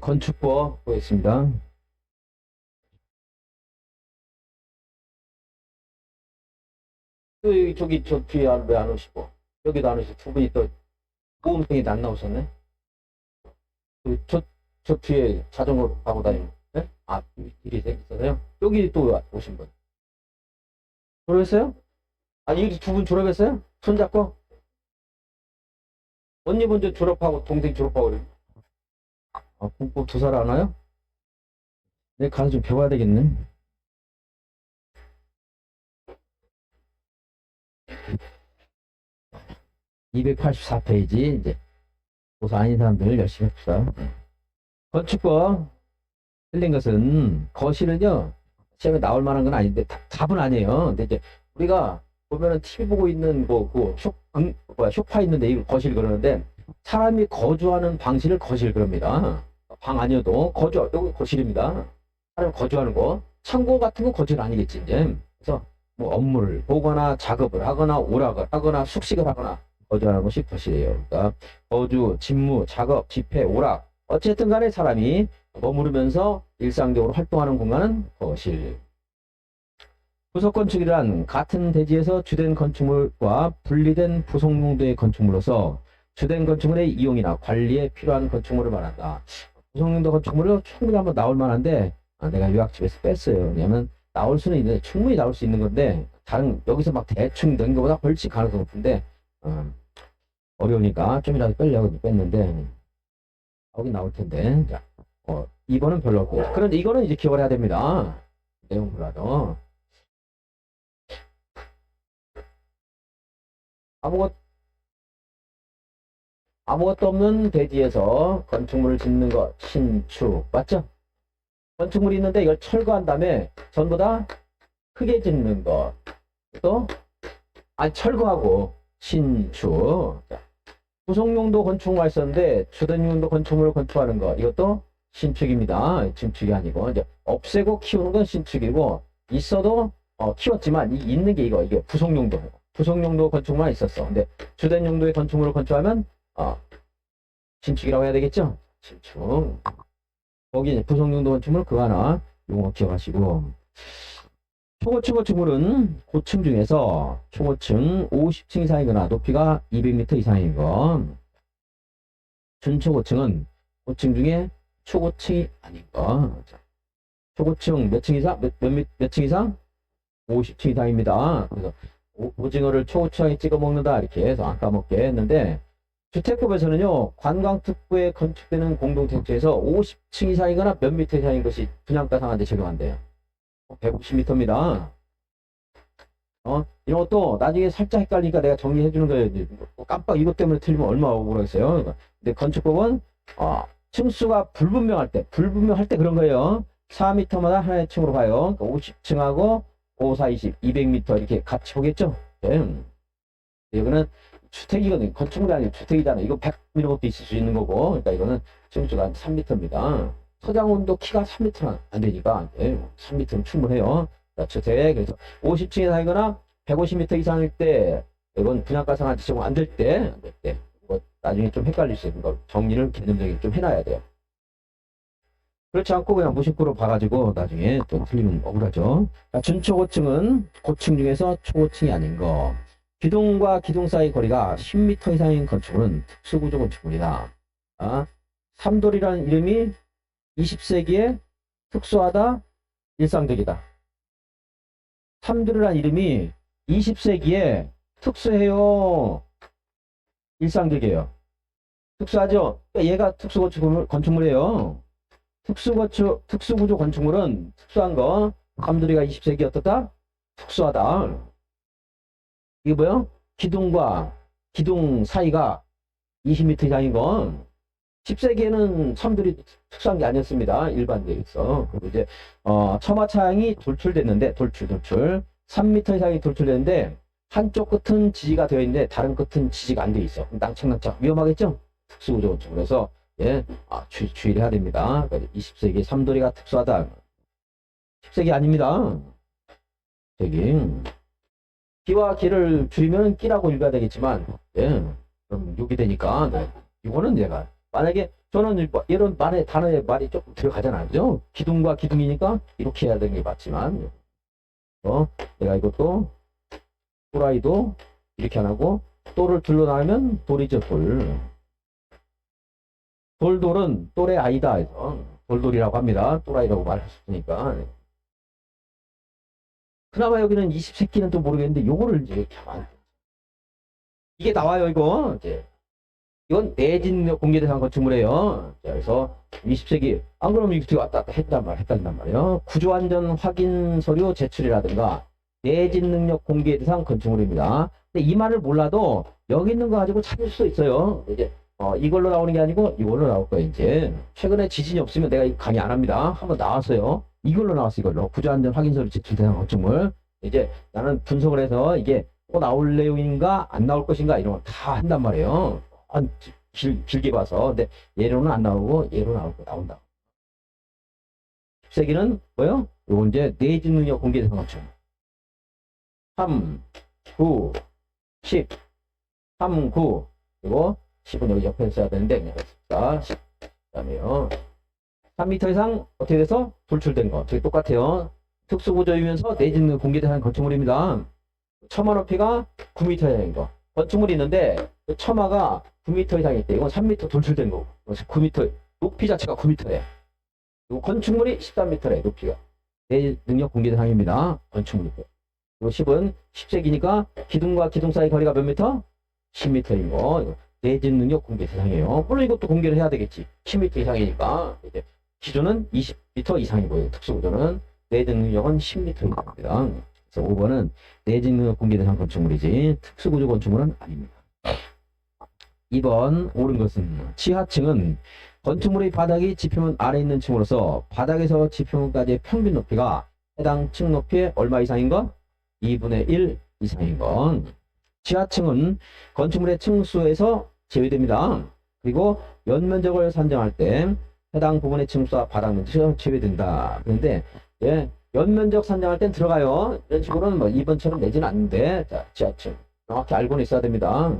건축법 보겠습니다. 또 저기 저 뒤에 왜 안 오시고 여기도 안 오시고 두 분이 또 보험등이 안 나오셨네. 저 뒤에 자전거 타고 다니는 네? 아 일이 있어서요. 여기 또 오신 분 졸업했어요? 아니 여기 두 분 졸업했어요? 손잡고 언니 먼저 졸업하고 동생 졸업하고 그래. 아 공법 두 살 안 와요? 내 가서 좀 배워야 되겠네. 284페이지 이제 고사 아닌 사람들 열심히 합시다. 건축법 틀린 것은 거실은요 시험에 나올 만한 건 아닌데 답은 아니에요. 근데 이제 우리가 보면은 TV 보고 있는 쇼파 있는데 이거 거실 그러는데 사람이 거주하는 방실을 거실 그럽니다. 방 아니어도 여기 거실입니다. 사람이 거주하는 거 창고 같은 건 거실 아니겠지 이제. 그래서 뭐 업무를 보거나 작업을 하거나 오락을 하거나 숙식을 하거나 거주하는 것이 거실이에요. 그러니까 거주, 직무, 작업, 집회, 오락 어쨌든 간에 사람이 머무르면서 일상적으로 활동하는 공간은 거실. 부속건축이란 같은 대지에서 주된 건축물과 분리된 부속 용도의 건축물로서 주된 건축물의 이용이나 관리에 필요한 건축물을 말한다. 부속 용도 건축물은 충분히 한번 나올 만한데 내가 요약집에서 뺐어요. 왜냐면 나올 수는 있는데 충분히 나올 수 있는 건데 다른 여기서 막 대충 된 것보다 훨씬 가능성이 높은데 어려우니까 좀이라도 빼려고 뺐는데 나오긴 나올 텐데. 자, 2번은 별로고. 그런데 이거는 이제 기억을 해야 됩니다. 내용 몰라도. 아무것도 없는 대지에서 건축물을 짓는 것, 신축. 맞죠? 건축물이 있는데 이걸 철거한 다음에 전부 다 크게 짓는 것. 또, 철거하고, 신축. 자, 부속용도 건축물가 있었는데 주된용도 건축물을 건축하는 거. 이것도 신축입니다. 증축이 아니고. 이제 없애고 키우는 건 신축이고, 있어도, 키웠지만, 있는 게 이게 부속용도. 부속용도 건축물만 있었어. 근데 주된 용도의 건축물을 건축하면, 신축이라고 해야 되겠죠? 신축. 거기 이제 부속용도 건축물 그거 하나, 용어 기억하시고. 초고층 건축물은 고층 중에서 초고층 50층 이상이거나 높이가 200m 이상인 거. 준초고층은 고층 중에 초고층이 아닌 거. 자, 초고층 몇 층 이상? 몇 층 이상? 50층 이상입니다. 그래서 오징어를 초고층에 찍어 먹는다 이렇게 해서 안 까먹게 했는데 주택법에서는요 관광특구에 건축되는 공동택지에서 50층 이상이거나 몇 미터 이상인 것이 분양가 상한제 적용한대요. 150m입니다. 이런 것도 나중에 살짝 헷갈리니까 내가 정리해 주는 거예요. 깜빡 이것 때문에 틀리면 얼마 억울하겠어요. 근데 건축법은 층수가 불분명할 때 그런 거예요. 4m마다 하나의 층으로 가요. 그러니까 50층하고 5, 4, 20, 200m 이렇게 같이 보겠죠. 네. 이거는 주택이거든요. 건축물이 아니고 주택이잖아요. 이거 100 이런 것도 있을 수 있는 거고. 그러니까 이거는 층수가 3m입니다. 서장훈도 키가 3m는 안 되니까 3m는 충분해요. 자, 주택 그래서 50층 이상이거나 150m 이상일 때 이건 분양가 상한제 적용 안 될 때 이거 나중에 좀 헷갈릴 수 있는 걸 정리를 개념적인 좀 해놔야 돼요. 그렇지 않고 그냥 무심코로 봐가지고 나중에 또 틀리면 억울하죠. 자, 준초고층은 고층 중에서 초고층이 아닌 거. 기둥과 기둥 사이 거리가 10m 이상인 건축물은 특수구조 건축물이다. 삼돌이라는 이름이 20세기에 특수하다, 일상적이다. 삼돌이라는 이름이 20세기에 특수해요, 일상적이에요. 특수하죠? 그러니까 얘가 건축물이에요. 특수구조 건축물은 특수한 거. 삼돌이가 20세기 어떻다? 특수하다. 이게 뭐요? 기둥과 기둥 사이가 20m 이상인 건 10세기에는 섬들이 특수한 게 아니었습니다. 일반대에서. 그리고 이제 처마차양이 돌출됐는데 돌출 3m 이상이 돌출됐는데 한쪽 끝은 지지가 되어 있는데 다른 끝은 지지가 안 되어 있어. 낭창낭창 위험하겠죠? 특수구조 건축. 그래서 주의를 해야 됩니다. 20세기 삼돌이가 특수하다. 10세기 아닙니다. 되게 기와 기를 줄이면 끼라고 읽어야 되겠지만 그럼 욕이 되니까 이거는 내가 만약에 저는 이런 단어에 말이 조금 들어가잖아요. 그죠? 기둥과 기둥이니까 이렇게 해야 되는 게 맞지만, 내가 이것도, 또라이도 이렇게 안 하고, 또를 둘로 나누면 돌이죠, 돌. 돌돌은 또래 아이다 해서 돌돌이라고 합니다. 또라이라고 말했으니까. 그나마 여기는 20세기는 또 모르겠는데, 요거를 이제 이렇게 하면 이게 나와요, 이거. 이제. 이건 내진 공개대상 건축물이에요. 자, 그래서 20세기, 안 그러면 이거 왔다 갔다 했단 말이에요. 구조안전 확인 서류 제출이라든가, 내진 능력 공개대상 건축물입니다. 근데 이 말을 몰라도 여기 있는 거 가지고 찾을 수 있어요. 이제, 이걸로 나오는 게 아니고 이걸로 나올 거예요, 이제. 최근에 지진이 없으면 내가 이거 강의 안 합니다. 한번 나왔어요. 이걸로 나왔어, 이걸로. 구조안전 확인 서류 제출 대상 건축물. 이제 나는 분석을 해서 이게 또 나올 내용인가 안 나올 것인가 이런 걸 다 한단 말이에요. 길게 봐서. 근데 얘로는 안 나오고 얘로 나온다. 10세기는 뭐요? 요거 이제 내진 능력 공개 대상 건축물. 3, 9, 10, 3, 9. 그리고 10은 여기 옆에 써야 되는데 그냥 했습니다. 10. 그다음에요. 3m 이상 어떻게 돼서 돌출된 거. 저기 똑같아요. 특수구조이면서 내진 능력 공개 대상 건축물입니다. 처마 높이가 9m 이상인 거. 건축물이 있는데 처마가 9m 이상일 때 이건 3m 돌출된 거고 9m 높이 자체가 9m래. 그리고 건축물이 13m래 높이가. 내 능력 공개 대상입니다. 건축물이고요. 그리고 10은 10세기니까 기둥과 기둥 사이 거리가 몇 미터? 10m인 거. 내진 능력 공개 대상이에요. 물론 이것도 공개를 해야 되겠지. 10m 이상이니까 이제 기준은 20m 이상이고요. 특수구조는 내진 능력은 10m 이상입니다. 그래서 5번은 내진 능력 공개 대상 건축물이지 특수구조 건축물은 아닙니다. 2번 옳은 것은 지하층은 건축물의 바닥이 지표면 아래 있는 층으로서 바닥에서 지표면까지의 평균 높이가 해당 층 높이의 얼마 이상인 것? 2분의 1 이상인 것. 지하층은 건축물의 층수에서 제외됩니다. 그리고 연면적을 산정할 때 해당 부분의 층수와 바닥 면적이 제외된다. 그런데 연면적 산정할 땐 들어가요. 이런 식으로는 뭐 2번처럼 내지는 않는데, 자, 지하층 정확히 알고는 있어야 됩니다.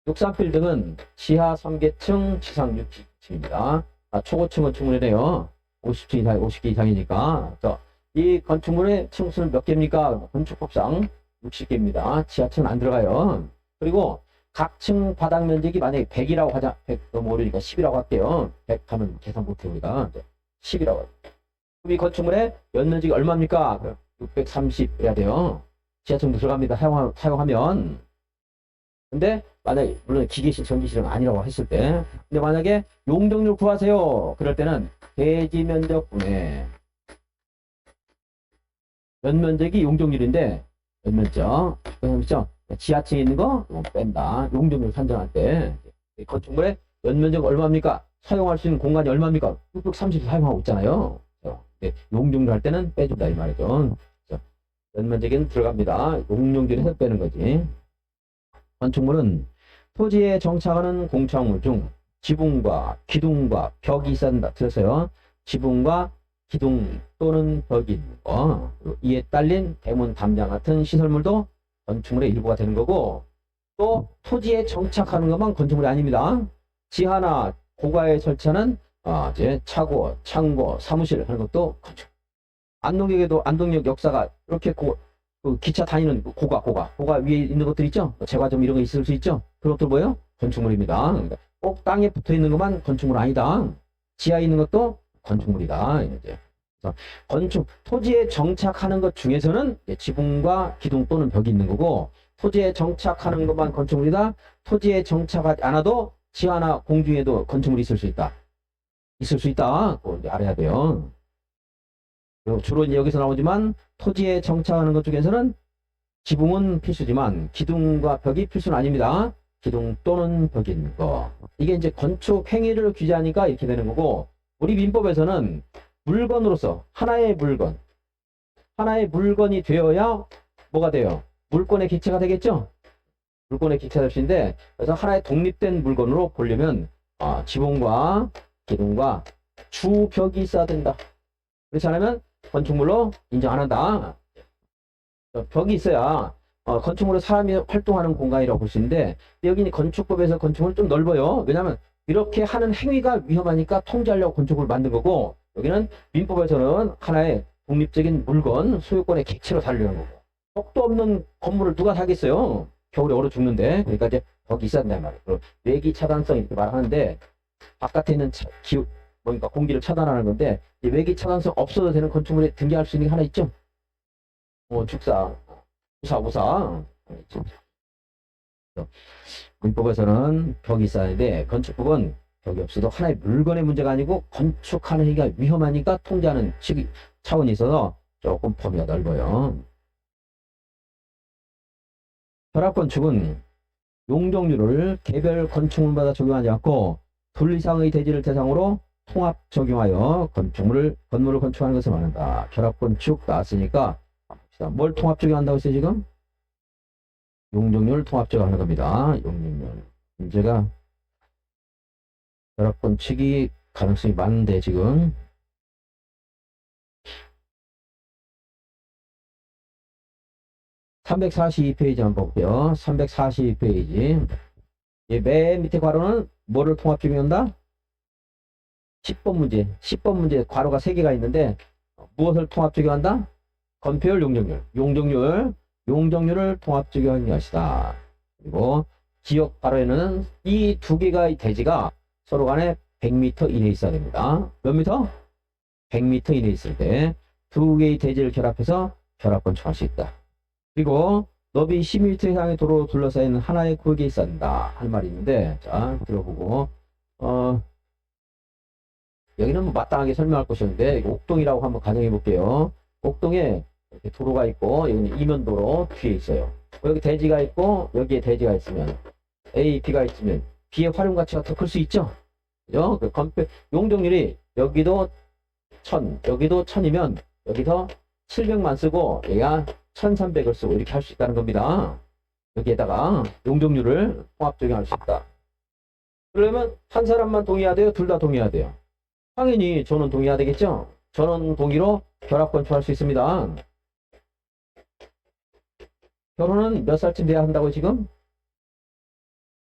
63빌딩은 지하 3계층, 지상 6층입니다. 초고층 건축물이네요. 50층 이상, 50개 이상이니까. 이 건축물의 층수는 몇 개입니까? 건축법상 60개입니다. 지하층은 안 들어가요. 그리고 각 층 바닥 면적이 만약에 100이라고 하자. 100 너무 어려우니까 10이라고 할게요. 100 하면 계산 못해요, 우리가. 10이라고 할게요. 이 건축물의 연면적이 얼마입니까? 630 해야 돼요. 지하층도 들어갑니다. 사용하면. 근데 만약에 물론 기계실, 전기실은 아니라고 했을 때, 근데 만약에 용적률 구하세요. 그럴 때는 대지 면적분의 연면적이 용적률인데 연면적 그렇죠? 지하층에 있는 거 뺀다. 용적률 산정할 때 건축물의 연면적 얼마입니까? 사용할 수 있는 공간이 얼마입니까? 630 사용하고 있잖아요. 네, 용적률 할 때는 빼준다 이 말이죠. 연면적에는 들어갑니다. 용적률에서 빼는 거지. 건축물은 토지에 정착하는 공차물 중 지붕과 기둥과 벽이 있어야 한다. 들었어요? 지붕과 기둥 또는 벽이 있는 거. 이에 딸린 대문, 담장 같은 시설물도 건축물의 일부가 되는 거고, 또 토지에 정착하는 것만 건축물이 아닙니다. 지하나 고가에 설치하는 이제 차고, 창고, 사무실 하는 것도 건축. 안동역에도 안동역 역사가 이렇게 그 기차 다니는 고가 위에 있는 것들 있죠? 제과점 이런 거 있을 수 있죠? 그것도 뭐예요? 건축물입니다. 그러니까 꼭 땅에 붙어 있는 것만 건축물 아니다. 지하에 있는 것도 건축물이다. 이제 토지에 정착하는 것 중에서는 지붕과 기둥 또는 벽이 있는 거고, 토지에 정착하는 것만 건축물이다. 토지에 정착하지 않아도 지하나 공중에도 건축물이 있을 수 있다. 그거 이제 알아야 돼요. 주로 이제 여기서 나오지만 토지에 정착하는 것 중에서는 지붕은 필수지만 기둥과 벽이 필수는 아닙니다. 기둥 또는 벽이 있는 거. 이게 이제 건축 행위를 규제하니까 이렇게 되는 거고, 우리 민법에서는 물건으로서 하나의 물건이 되어야 뭐가 돼요? 물권의 기체가 되겠죠? 물권의 기체가 될 수 있는데, 그래서 하나의 독립된 물건으로 보려면 지붕과 기둥과 주벽이 있어야 된다. 그렇지 않으면 건축물로 인정 안 한다. 벽이 있어야 건축물로 사람이 활동하는 공간이라고 볼 수 있는데, 여기 건축법에서 건축물은 좀 넓어요. 왜냐하면 이렇게 하는 행위가 위험하니까 통제하려고 건축을 만든 거고, 여기는 민법에서는 하나의 독립적인 물건, 소유권의 객체로 다루려는 거고. 속도 없는 건물을 누가 사겠어요? 겨울에 얼어 죽는데. 그러니까 이제 벽이 있어야 된단 말이에요. 그리고 외기 차단성 이렇게 말하는데, 바깥에 있는 그러니까 공기를 차단하는 건데, 이 외기 차단성 없어도 되는 건축물에 등기할 수 있는 게 하나 있죠? 축사, 우사. 민법에서는 벽이 있어야 하는데, 건축법은 벽이 없어도 하나의 물건의 문제가 아니고 건축하는 행위가 위험하니까 통제하는 차원이 있어서 조금 범위가 넓어요. 결합건축은 용적률을 개별 건축물마다 적용하지 않고 둘 이상의 대지를 대상으로 통합 적용하여 건물을 건축하는 것을 말한다. 결합건축 나왔으니까 봅시다. 뭘 통합 적용한다고 했어요 지금? 용적률 통합 적용하는 겁니다. 용적률. 문제가 결합건축이 가능성이 많은데 지금 342페이지 한번 볼게요. 342페이지. 맨 밑에 괄호는 뭐를 통합 적용한다? 10번 문제. 10번 문제 괄호가 3개가 있는데 무엇을 통합 적용한다? 건폐율, 용적률을 통합 적용하는 것이다. 그리고 지역 괄호에는 이 두 개의 대지가 서로 간에 100m 이내에 있어야 됩니다. 몇 미터? 100m 이내에 있을 때 두 개의 대지를 결합해서 결합 건축할 수 있다. 그리고 너비 10m 이상의 도로 둘러싸인 하나의 구역에 있어야 한다 할 말이 있는데, 자 들어보고 여기는 뭐 마땅하게 설명할 것이 없는데 옥동이라고 한번 가정해 볼게요. 옥동에 이렇게 도로가 있고 여기는 이면도로 뒤에 있어요. 여기 대지가 있고 여기에 대지가 있으면 A, B가 있으면 B의 활용 가치가 더 클 수 있죠. 그죠? 용적률이 여기도 1000, 여기도 1000이면 여기서 700만 쓰고 얘가 1300을 쓰고 이렇게 할 수 있다는 겁니다. 여기에다가 용적률을 통합 적용할 수 있다. 그러면 한 사람만 동의해야 돼요? 둘 다 동의해야 돼요? 당연히 저는 동의해야 되겠죠? 저는 동의로 결합 건축할 수 있습니다. 결혼은 몇 살쯤 돼야 한다고 지금?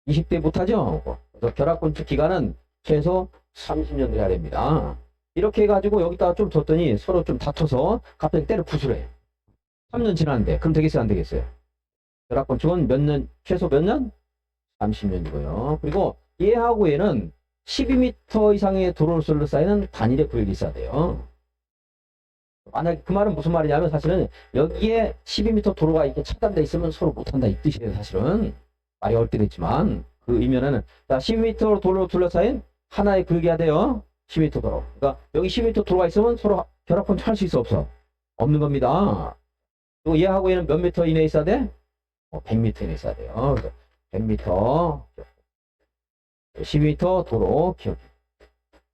20대 못하죠? 그래서 결합 건축 기간은 최소 30년 돼야 됩니다. 이렇게 해가지고 여기다가 좀 뒀더니 서로 좀 다퉈서 갑자기 때려 부수래. 3년 지났는데 그럼 되겠어요 안 되겠어요? 결합 건축은 몇 년, 최소 몇 년? 30년이고요. 그리고 얘하고 얘는 12m 이상의 도로를 둘러싸이는 단일의 구역이 있어야 돼요. 만약 그 말은 무슨 말이냐면 사실은 여기에 12m 도로가 이렇게 차단돼 있으면 서로 못한다 이 뜻이에요. 사실은 말이 어렵게 됐지만 그 의미는 자 12m 도로로 둘러싸인 하나의 구역이어야 돼요. 10m 도로. 그러니까 여기 10m 도로가 있으면 서로 결합 건축 할 수 있어 없어? 없는 겁니다. 그리고 얘하고 얘는 몇 미터 이내에 있어야 돼? 100m 이내에 있어야 돼요. 100m 12m 도로 기억.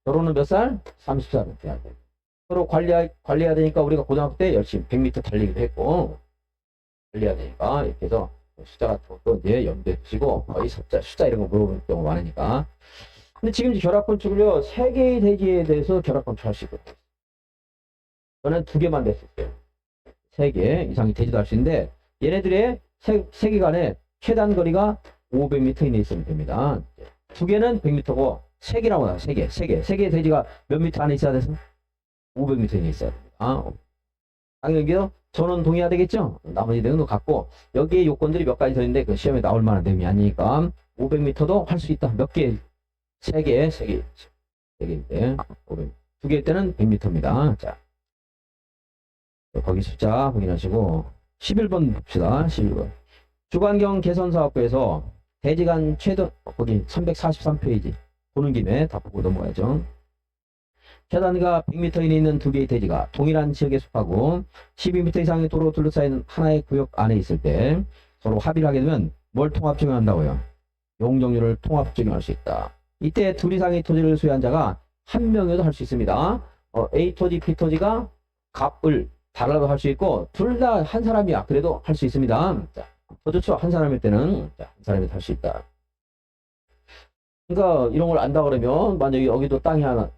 도로는 몇 살? 30살은 돼야 돼. 서로 관리해야 되니까 우리가 고등학교 때 열심히 100m 달리기도 했고 관리해야 되니까 이렇게 해서 숫자 같은 것도 이제 염두에 두시고 거의 숫자 이런 거 물어보는 경우가 많으니까. 근데 지금 결합 건축을요 3개의 대지에 대해서 결합 건축할 수 있거든요. 저는 2개만 됐었어요. 3개 이상의 대지도 할 수 있는데 얘네들의 3개 간의 최단 거리가 500m 이내에 있으면 됩니다. 2개는 100m고 3개라고 나와요. 3개의 대지가 몇 미터 안에 있어야 돼서 500m 이내에 있어야 됩니다. 당연히 전원 동의해야 되겠죠? 나머지 내용도 같고 여기에 요건들이 몇 가지 더 있는데 그 시험에 나올 만한 내용이 아니니까 500m도 할 수 있다. 몇 개? 3개인데 2개일 때는 100m입니다. 자, 거기 숫자 확인하시고 11번 봅시다. 11번 주관경 개선사업부에서 대지간 최대 거기 343페이지 보는 김에 다 보고 넘어가야죠. 계단과 100m 이내에 있는 2개의 대지가 동일한 지역에 속하고 12m 이상의 도로 둘러싸인 하나의 구역 안에 있을 때 서로 합의를 하게 되면 뭘 통합 적용한다고요? 용적률을 통합 적용할 수 있다. 이때 둘 이상의 토지를 소유한 자가 한 명이라도 할 수 있습니다. A 토지, B 토지가 값을 달라고 할 수 있고 둘 다 한 사람이야. 그래도 할 수 있습니다. 자, 더 좋죠. 한 사람일 때는 한 사람이 할 수 있다. 그러니까 이런 걸 안다 그러면 만약에 여기도 땅이 하나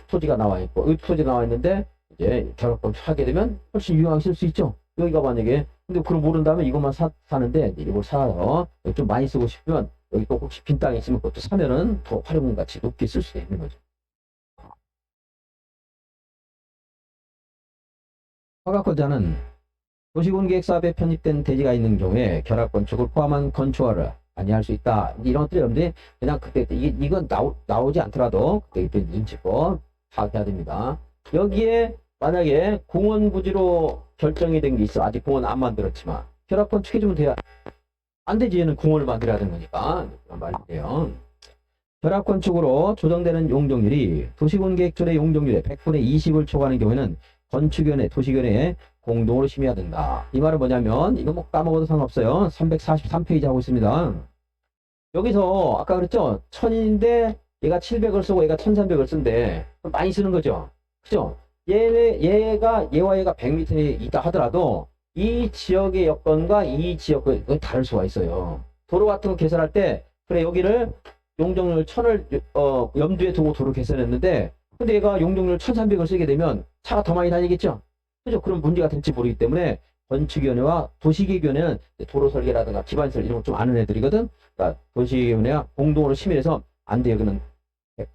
토지가 나와 있고 여기 토지가 나와 있는데 이제 결합금 하게 되면 훨씬 유용하게 쓸 수 있죠. 여기가 만약에 근데 그걸 모른다면 이것만 사는데 이걸 사서 좀 많이 쓰고 싶으면 여기 또 혹시 빈 땅이 있으면 그것도 사면은 더 활용 가치 높게 쓸 수도 있는 거죠. 허가권자는 도시군계획 사업에 편입된 대지가 있는 경우에 결합 건축을 포함한 건축화를 아니할 수 있다. 이런 것들이 여러분들이 그냥 그때 이건 나오지 않더라도 그때 눈치껏 파악해야 됩니다. 여기에 만약에 공원 부지로 결정이 된 게 있어. 아직 공원 안 만들었지만 결합 건축해주면 돼야 안 되지. 얘는 공원을 만들어야 되는 거니까 그런 말인데요. 결합 건축으로 조정되는 용적률이 도시군계획조례 용적률의 100분의 20을 초과하는 경우에는 건축위원회, 도시위원회에 공동으로 심의해야 된다. 이 말은 뭐냐면 이거 뭐 까먹어도 상관없어요. 343페이지 하고 있습니다. 여기서 아까 그랬죠? 1000인데 얘가 700을 쓰고 얘가 1300을 쓴대. 많이 쓰는 거죠. 그죠? 얘와 얘가 100m에 있다 하더라도 이 지역의 여건과 이 지역과 다를 수가 있어요. 도로 같은 거 개설할 때 그래 여기를 용적률 1000을 염두에 두고 도로 개설했는데 근데 얘가 용적률 1300을 쓰게 되면 차가 더 많이 다니겠죠? 그죠? 그런 문제가 될지 모르기 때문에 건축위원회와 도시계획위원회는 도로 설계라든가 기반시설 이런 거 좀 아는 애들이거든. 그러니까 도시계획위원회와 공동으로 심의해서 안 돼.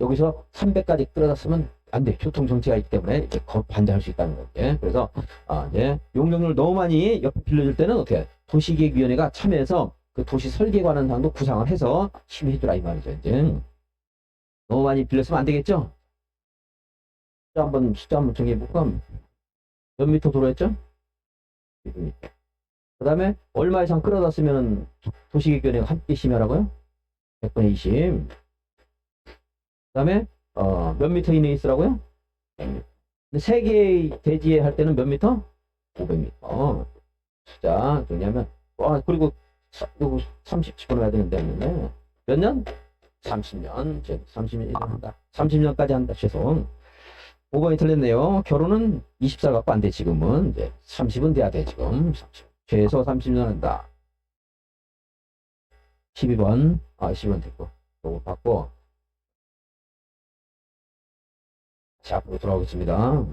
여기서 300까지 끌어다 쓰면 안 돼. 교통 정체가 있기 때문에 이제 반대할 수 있다는 거지. 그래서 이제 용적률 너무 많이 옆에 빌려줄 때는 어떻게 해? 도시계획위원회가 참여해서 그 도시 설계에 관한 사항도 구상을 해서 심의해주라 이 말이죠. 이제 너무 많이 빌렸으면 안 되겠죠? 숫자 한번 정해볼까? 몇 미터 도로였죠? 그 다음에 얼마 이상 끌어다 쓰면 도시계획위원회가 함께 심의하라고요? 100분의 20. 그 다음에 몇 미터 이내에 있으라고요? 100m. 근데 세 개의 대지에 할 때는 몇 미터? 500m. 숫자 정리하면 그리고 이거 30 집어넣어야 되는데 몇 년? 30년. 30년 한다. 30년까지 한다. 최소. 5번이 틀렸네요. 결혼은 20살 갖고 안 돼, 지금은. 이제 30은 돼야 돼, 지금. 30. 최소 30년 한다. 12번. 12번 됐고. 요거 받고. 자, 앞으로 돌아오겠습니다.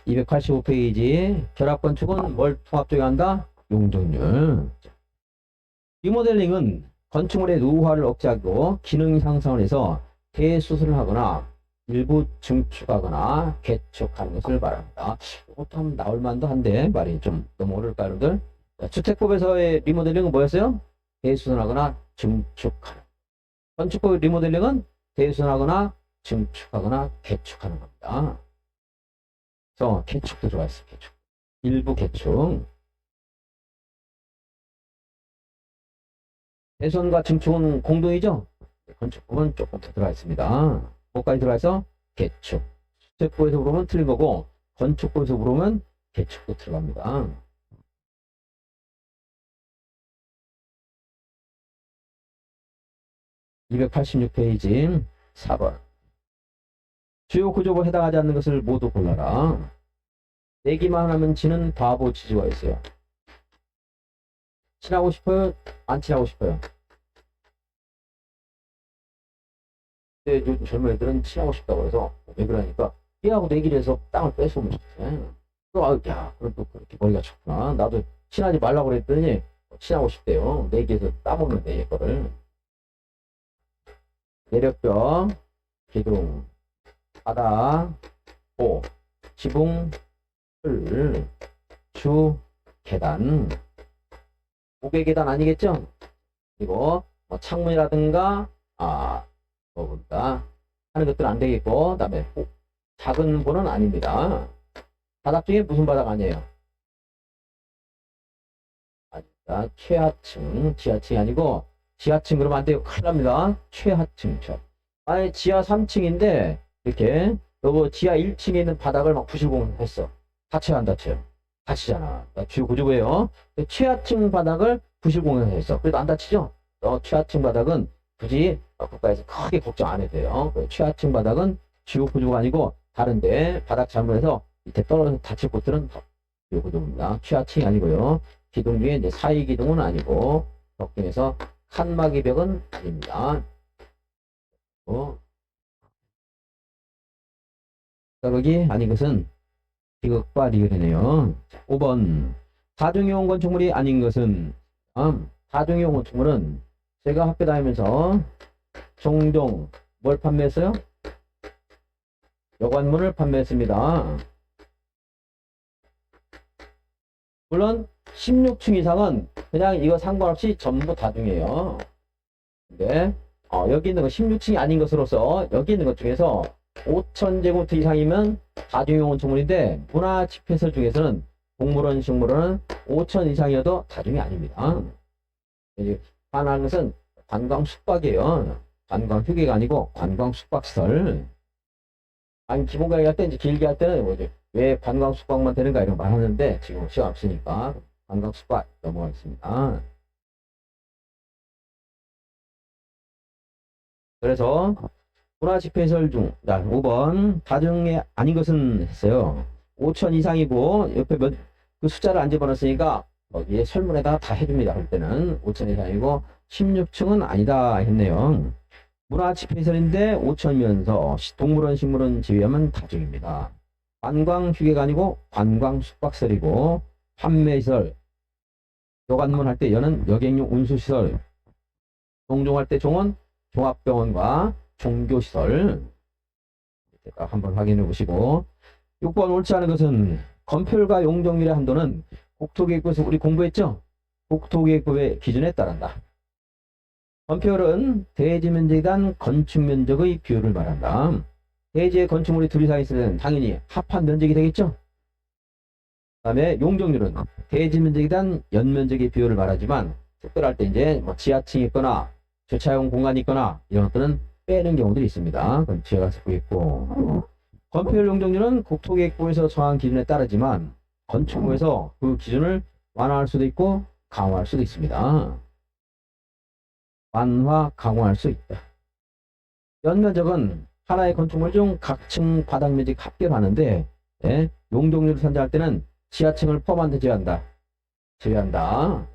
285페이지. 결합건축은 뭘 통합적으로 한다? 용적률. 리모델링은 건축물의 노후화를 억제하고 기능 향상을 해서 대수술을 하거나 일부 증축하거나 개축하는 것을 말합니다. 이것도 한번 나올 만도 한데 말이 좀 너무 어려울까 여러분들? 주택법에서의 리모델링은 뭐였어요? 대수선하거나 증축하는. 건축법 리모델링은 대수선하거나 증축하거나 개축하는 겁니다. 그래서 개축도 들어가 있어요. 개축. 일부 개축. 대수선과 증축은 공동이죠? 건축법은 조금 더 들어가 있습니다. 뭐까지 들어가서 개축. 주택법에서 물으면 틀린 거고 건축법에서 물으면 개축도 들어갑니다. (286페이지) 4번. 주요 구조법에 해당하지 않는 것을 모두 골라라. 내기만 하면 지는 바보 지주가 있어요. 친하고 싶어요? 안 친하고 싶어요? 근데 요즘 젊은 애들은 친하고 싶다고 해서 왜 그러니까 얘하고 내기를 해서 땅을 뺏어오면 좋대. 야, 그럼 또 그렇게 머리가 좋구나. 나도 친하지 말라고 그랬더니 친하고 싶대요. 내기해서 따먹는데 얘 거를. 내력벽, 기둥, 바다, 호, 지붕, 풀, 주, 계단. 무게 계단 아니겠죠? 그리고 뭐 창문이라든가 뭐보다 하는 것들은 안 되겠고, 그 다음에 작은 보는 아닙니다. 바닥 중에 무슨 바닥 아니에요? 아니다. 최하층, 지하층이 아니고 지하층 그러면 안 돼요. 큰일 납니다. 최하층. 아니 지하 3층인데 이렇게 요거 지하 1층에 있는 바닥을 막 부실공을 했어. 다쳐요 안 다쳐요? 다치잖아. 주요 구조부예요. 최하층 바닥을 부실공을 했어. 그래도 안 다치죠? 최하층 바닥은 굳이 국가에서 크게 걱정 안 해도 돼요. 최하층 바닥은 주요 구조가 아니고 다른데 바닥 잘못해서 밑에 떨어져서 다칠 곳들은 주요 구조입니다. 최하층이 아니고요. 기둥 중에 이제 사이 기둥은 아니고 벽 중에서 칸막이 벽은 아닙니다. 여기 아닌 것은 비극과 리을이네요. 5번. 다중이용 건축물이 아닌 것은 다중이용 건축물은 제가 학교 다니면서 종종 뭘 판매했어요? 여관문을 판매했습니다. 물론 16층 이상은 그냥 이거 상관없이 전부 다중이에요. 근데 여기 있는 거 16층이 아닌 것으로서 여기 있는 것 중에서 5,000제곱미터 이상이면 다중용 건축물인데 문화집회설 중에서는 동물원, 식물원은 5,000 이상이어도 다중이 아닙니다. 이제 하나는 것은 관광 숙박이에요. 관광 휴게가 아니고 관광 숙박시설. 아니 기본 강의 할 때 이제 길게 할 때는 뭐지? 왜 관광 숙박만 되는가 이런 말 하는데 지금 시간 없으니까 관광 숙박 넘어가겠습니다. 그래서 문화집회시설 중, 자, 5번 다중이 아닌 것은 했어요. 5,000 이상이고 옆에 그 숫자를 안 집어넣었으니까 거기에 설문에다가 다 해줍니다. 그럴 때는 5,000 이상이고 16층은 아니다 했네요. 문화집회시설인데 5,000이면서 동물원, 식물원 제외하면 다중입니다. 관광 휴게가 아니고 관광 숙박시설이고 판매시설, 여관문 할 때 여는 여객용 운수시설, 종종할 때 종은 종합병원과 종교시설. 한번 확인해 보시고 6번 옳지 않은 것은 건폐율과 용적률의 한도는 국토계획부에서 우리 공부했죠? 국토계획법의 기준에 따른다. 건폐율은 대지 면적에 대한 건축 면적의 비율을 말한다. 대지의 건축물이 둘 이상 있을 때는 당연히 합한 면적이 되겠죠? 그 다음에 용적률은 대지 면적에 대한 연면적의 비율을 말하지만 특별할 때 이제 뭐 지하층이 있거나 주차용 공간이 있거나 이런 것들은 빼는 경우들이 있습니다. 그건 뒤에 가서 보겠고, 건폐율 용적률은 국토계획부에서 정한 기준에 따르지만 건축부에서 그 기준을 완화할 수도 있고 강화할 수도 있습니다. 완화, 강화할 수 있다. 연면적은 하나의 건축물 중 각 층 바닥 면적 합계하는데 용적률을 산정할 때는 지하층을 포함한 제외한다. 제외한다.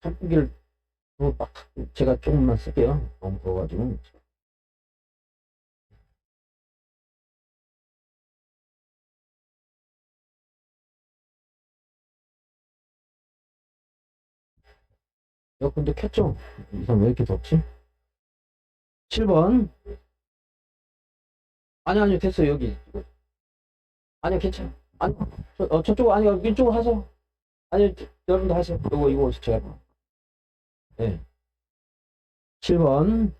한기를 제가 조금만 쓸게요. 너무 더워가지고. 에어컨도 켰죠? 이상 왜 이렇게 덥지? 7번. 아니요, 됐어요, 여기. 아니요, 괜찮아. 아니, 저쪽, 아니요, 이쪽으로 하세요. 아니요, 여러분도 하세요. 이거 제가. 네. 7번.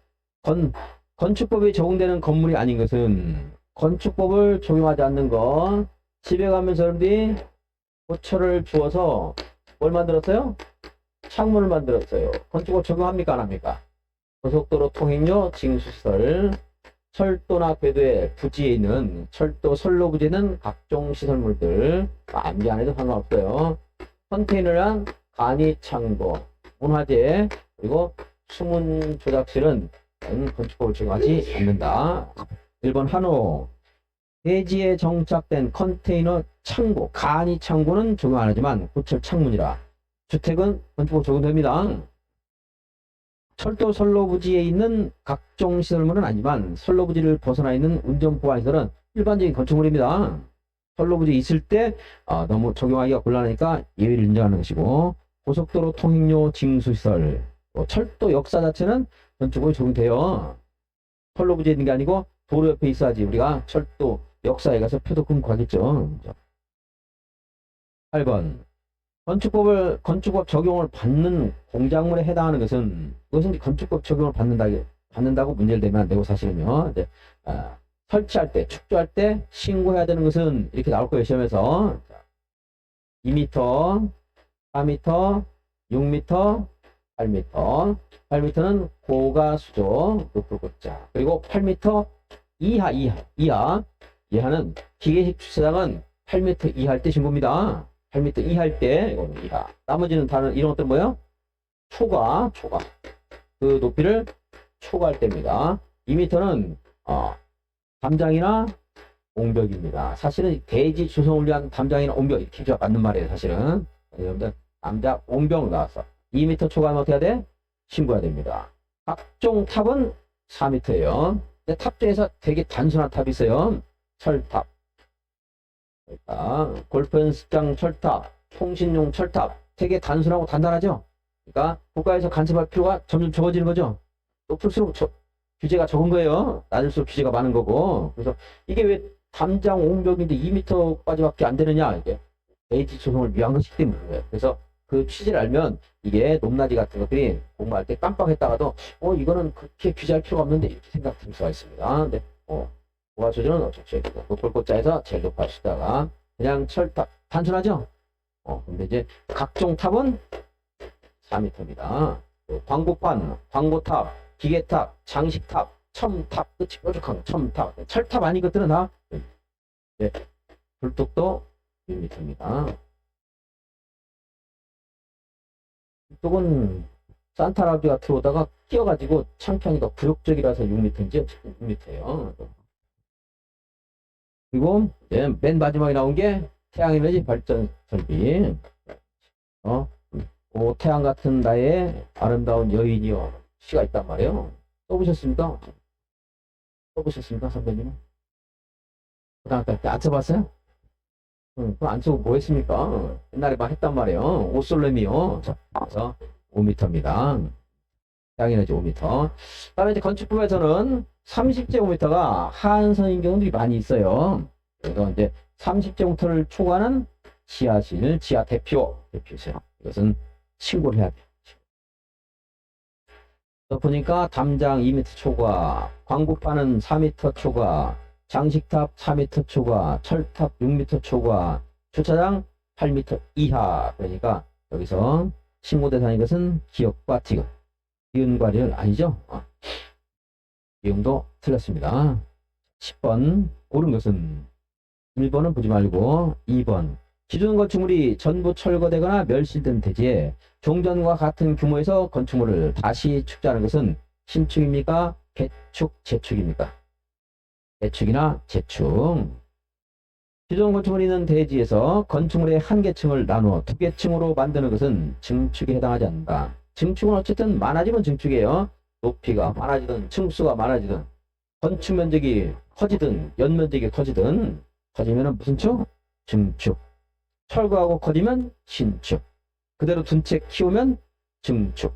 건축법에 적용되는 건물이 아닌 것은 건축법을 적용하지 않는 것. 집에 가면서 여러분들이 고철을 주어서 뭘 만들었어요? 창문을 만들었어요. 건축법 적용합니까? 안 합니까? 고속도로 통행료, 징수시설, 철도나 궤도에 부지에 있는 철도 선로 부지에 있는 각종 시설물들 암기 안 해도 상관없어요. 컨테이너랑 간이 창고, 문화재, 그리고 수문 조작실은 건축법을 적용하지 않는다. 1번 한호. 대지에 정착된 컨테이너 창고, 간이 창고는 적용 안 하지만 고철 창문이라 주택은 건축법 적용됩니다. 철도 선로 부지에 있는 각종 시설물은 아니지만 선로 부지를 벗어나 있는 운전 보안시설은 일반적인 건축물입니다. 선로 부지에 있을 때 너무 적용하기가 곤란하니까 예외를 인정하는 것이고, 고속도로 통행료 징수시설, 철도 역사 자체는 건축법에 적용돼요. 선로 부지에 있는 게 아니고 도로 옆에 있어야지 우리가 철도 역사에 가서 표도 끊고 하겠죠. 8번. 건축법 적용을 받는 공작물에 해당하는 것은, 그것은 건축법 적용을 받는다고 문제를 내면 안 되고, 사실은요. 이제, 설치할 때, 축조할 때 신고해야 되는 것은 이렇게 나올 거예요, 시험에서. 2m, 4m, 6m, 8m. 8m는 고가 수조, 높을 고자. 그리고 8m 이하는 기계식 주차장은 8m 이하일 때 신고입니다. 8m 이하일 때 이거는 이하. 나머지는 다른 이런 것들 뭐예요? 초과. 그 높이를 초과할 때입니다. 2m는 담장이나 옹벽입니다. 사실은 대지 조성을 위한 담장이나 옹벽 이렇게 맞는 말이에요. 사실은 여러분들 담장, 옹벽 나왔어. 2m 초과하면 어떻게 해야 돼? 신고해야 됩니다. 각종 탑은 4m예요. 근데 탑 중에서 되게 단순한 탑이 있어요. 철탑. 골프 연습장 철탑, 통신용 철탑, 되게 단순하고 단단하죠? 그러니까 국가에서 간섭할 필요가 점점 적어지는 거죠. 높을수록 규제가 적은 거예요. 낮을수록 규제가 많은 거고. 그래서 이게 왜 담장 옹벽인데 2m까지밖에 안 되느냐, 이게 AT 소송을 위한 것이기 때문에. 그래서 그 취지를 알면 이게 높낮이 같은 것들이 공부할 때 깜빡했다가도 이거는 그렇게 규제할 필요가 없는데 이렇게 생각할 수가 있습니다. 근데 고가 수준은 어떻게 높을 꽃자에서 제일 높아 시다가 그냥 철탑 단순하죠. 근데 이제 각종 탑은 4m입니다. 광고판, 광고탑, 기계탑, 장식탑, 첨탑, 끝이 뾰족한 거, 첨탑, 철탑 아닌 것들은 다 네, 불뚝도 1m입니다. 이쪽은 산타라비가 들어오다가 끼어가지고 창평이가 굴욕적이라서 6m인지 6m예요. 그리고 이제 맨 마지막에 나온 게 태양에너지 발전 설비. 태양 같은 나의 아름다운 여인이요. 시가 있단 말이에요. 써보셨습니까? 써보셨습니까, 선배님은? 고등학교 때 안 써봤어요? 그거 안 쓰고 뭐 했습니까? 옛날에 막 했단 말이에요. 오솔렘이요. 자, 그래서 5m입니다. 태양에너지 5m. 다음에 이제 건축법에서는 30제곱미터가 하한선인 경우들이 많이 있어요. 그래서 이제 30제곱미터를 초과하는 지하실, 지하 대표세요. 이것은 신고를 해야 돼요. 보니까 담장 2m 초과, 광고판은 4m 초과, 장식탑 4m 초과, 철탑 6m 초과, 주차장 8m 이하. 그러니까 여기서 신고 대상인 것은 기역과 디귿. 이은과리를 아니죠? 이용도 틀렸습니다. 10번 옳은 것은 1번은 보지 말고 2번 기존 건축물이 전부 철거되거나 멸실된 대지에 종전과 같은 규모에서 건축물을 다시 축제하는 것은 신축입니까? 개축, 재축입니까? 개축이나 재축. 기존 건축물이 있는 대지에서 건축물의 한 개층을 나누어 두 개층으로 만드는 것은 증축에 해당하지 않는다. 증축은 어쨌든 많아지면 증축이에요. 높이가 많아지든 층수가 많아지든 건축 면적이 커지든 연면적이 커지든 커지면 무슨 축? 증축. 철거하고 커지면 신축. 그대로 둔 채 키우면 증축.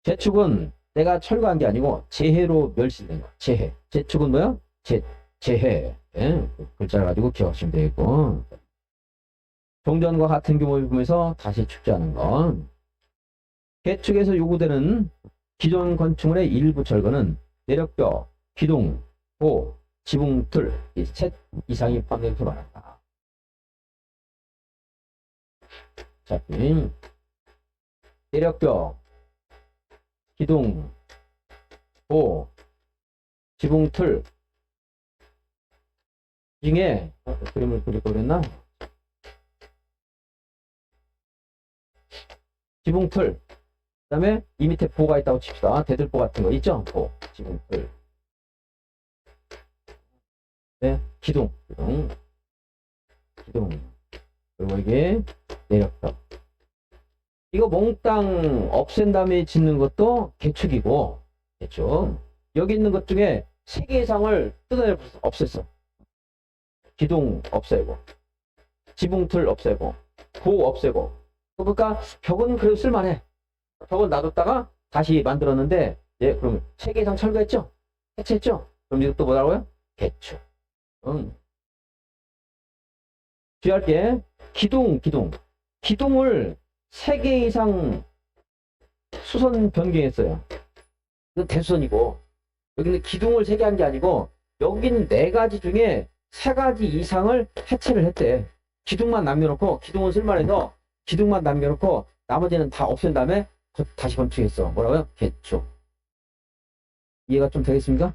재축은 내가 철거한 게 아니고 재해로 멸실된 거. 재해. 재축은 뭐야? 재해. 예? 글자를 가지고 기억하시면 되겠고. 종전과 같은 규모의 부분에서 다시 축제하는 건 개축에서 요구되는 기존 건축물의 일부 철거는 내력벽, 기둥, 보, 지붕, 틀, 이 셋 이상이 포함되는 것으로 말한다. 자, 내력벽, 기둥, 보, 지붕, 틀 중에 그림을 그릴 거 그랬나? 지붕, 틀. 그 다음에 이 밑에 보가 있다고 칩시다. 대들보 같은 거 있죠? 보, 지붕, 틀. 네, 기둥. 그리고 이게 내력벽. 이거 몽땅 없앤 다음에 짓는 것도 개축이고, 개축. 여기 있는 것 중에 3개 이상을 뜯어내 없앴어. 기둥 없애고, 지붕 틀 없애고, 보 없애고. 그러니까 벽은 그래도 쓸만해. 벽은 놔뒀다가 다시 만들었는데, 예, 그럼 3개 이상 철거했죠? 해체했죠? 그럼 이것도 뭐라고요? 개축. 주의할게. 기둥을 3개 이상 수선 변경했어요. 이건 대수선이고, 여기는 기둥을 3개 한 게 아니고, 여기는 4가지 중에 3가지 이상을 해체를 했대. 기둥만 남겨놓고, 기둥은 쓸만해서, 기둥만 남겨놓고, 나머지는 다 없앤 다음에, 다시 건축했어. 뭐라고요? 개축. 이해가 좀 되겠습니까?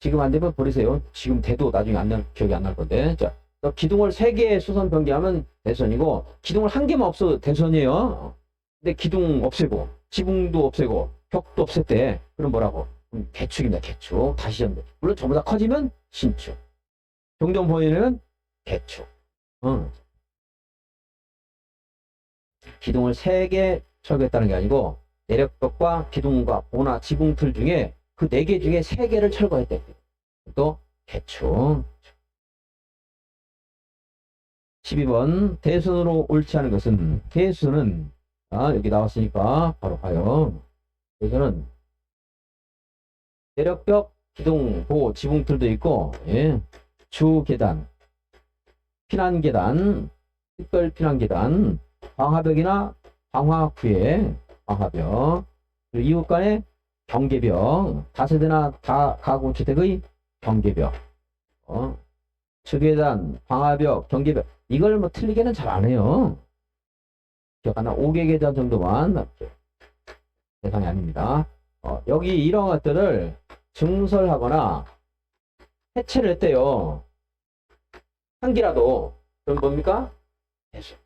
지금 안 되면 버리세요. 지금 돼도 나중에 기억이 안 날 건데. 자, 기둥을 3개 수선 변경하면 대선이고, 기둥을 1개만 없어도 대선이에요. 근데 기둥 없애고, 지붕도 없애고, 벽도 없앴대. 그럼 뭐라고? 개축입니다. 개축. 다시 연대. 물론 전부 다 커지면 신축. 종전 보이는 개축. 기둥을 3개 철거했다는 게 아니고, 내력벽과 기둥과 보나 지붕 틀 중에 그 4개 중에 3개를 철거했대. 또 개축. 12번 대선으로 옳지 않은 것은 대수는 여기 나왔으니까 바로 가요. 대수는 내력벽, 기둥, 보호, 지붕틀도 있고 예. 주 계단, 피난 계단, 특별 피난 계단, 방화벽이나 방화구에 방화벽, 그리고 이웃 간의 경계벽, 다세대나 가구 주택의 경계벽, 주계단, 방화벽, 경계벽 이걸 뭐 틀리게는 잘 안 해요. 기억 하나 5개 계단 정도만 대상이 아닙니다. 여기 이런 것들을 증설하거나 해체를 했대요. 한 개라도. 그럼 뭡니까? 해체.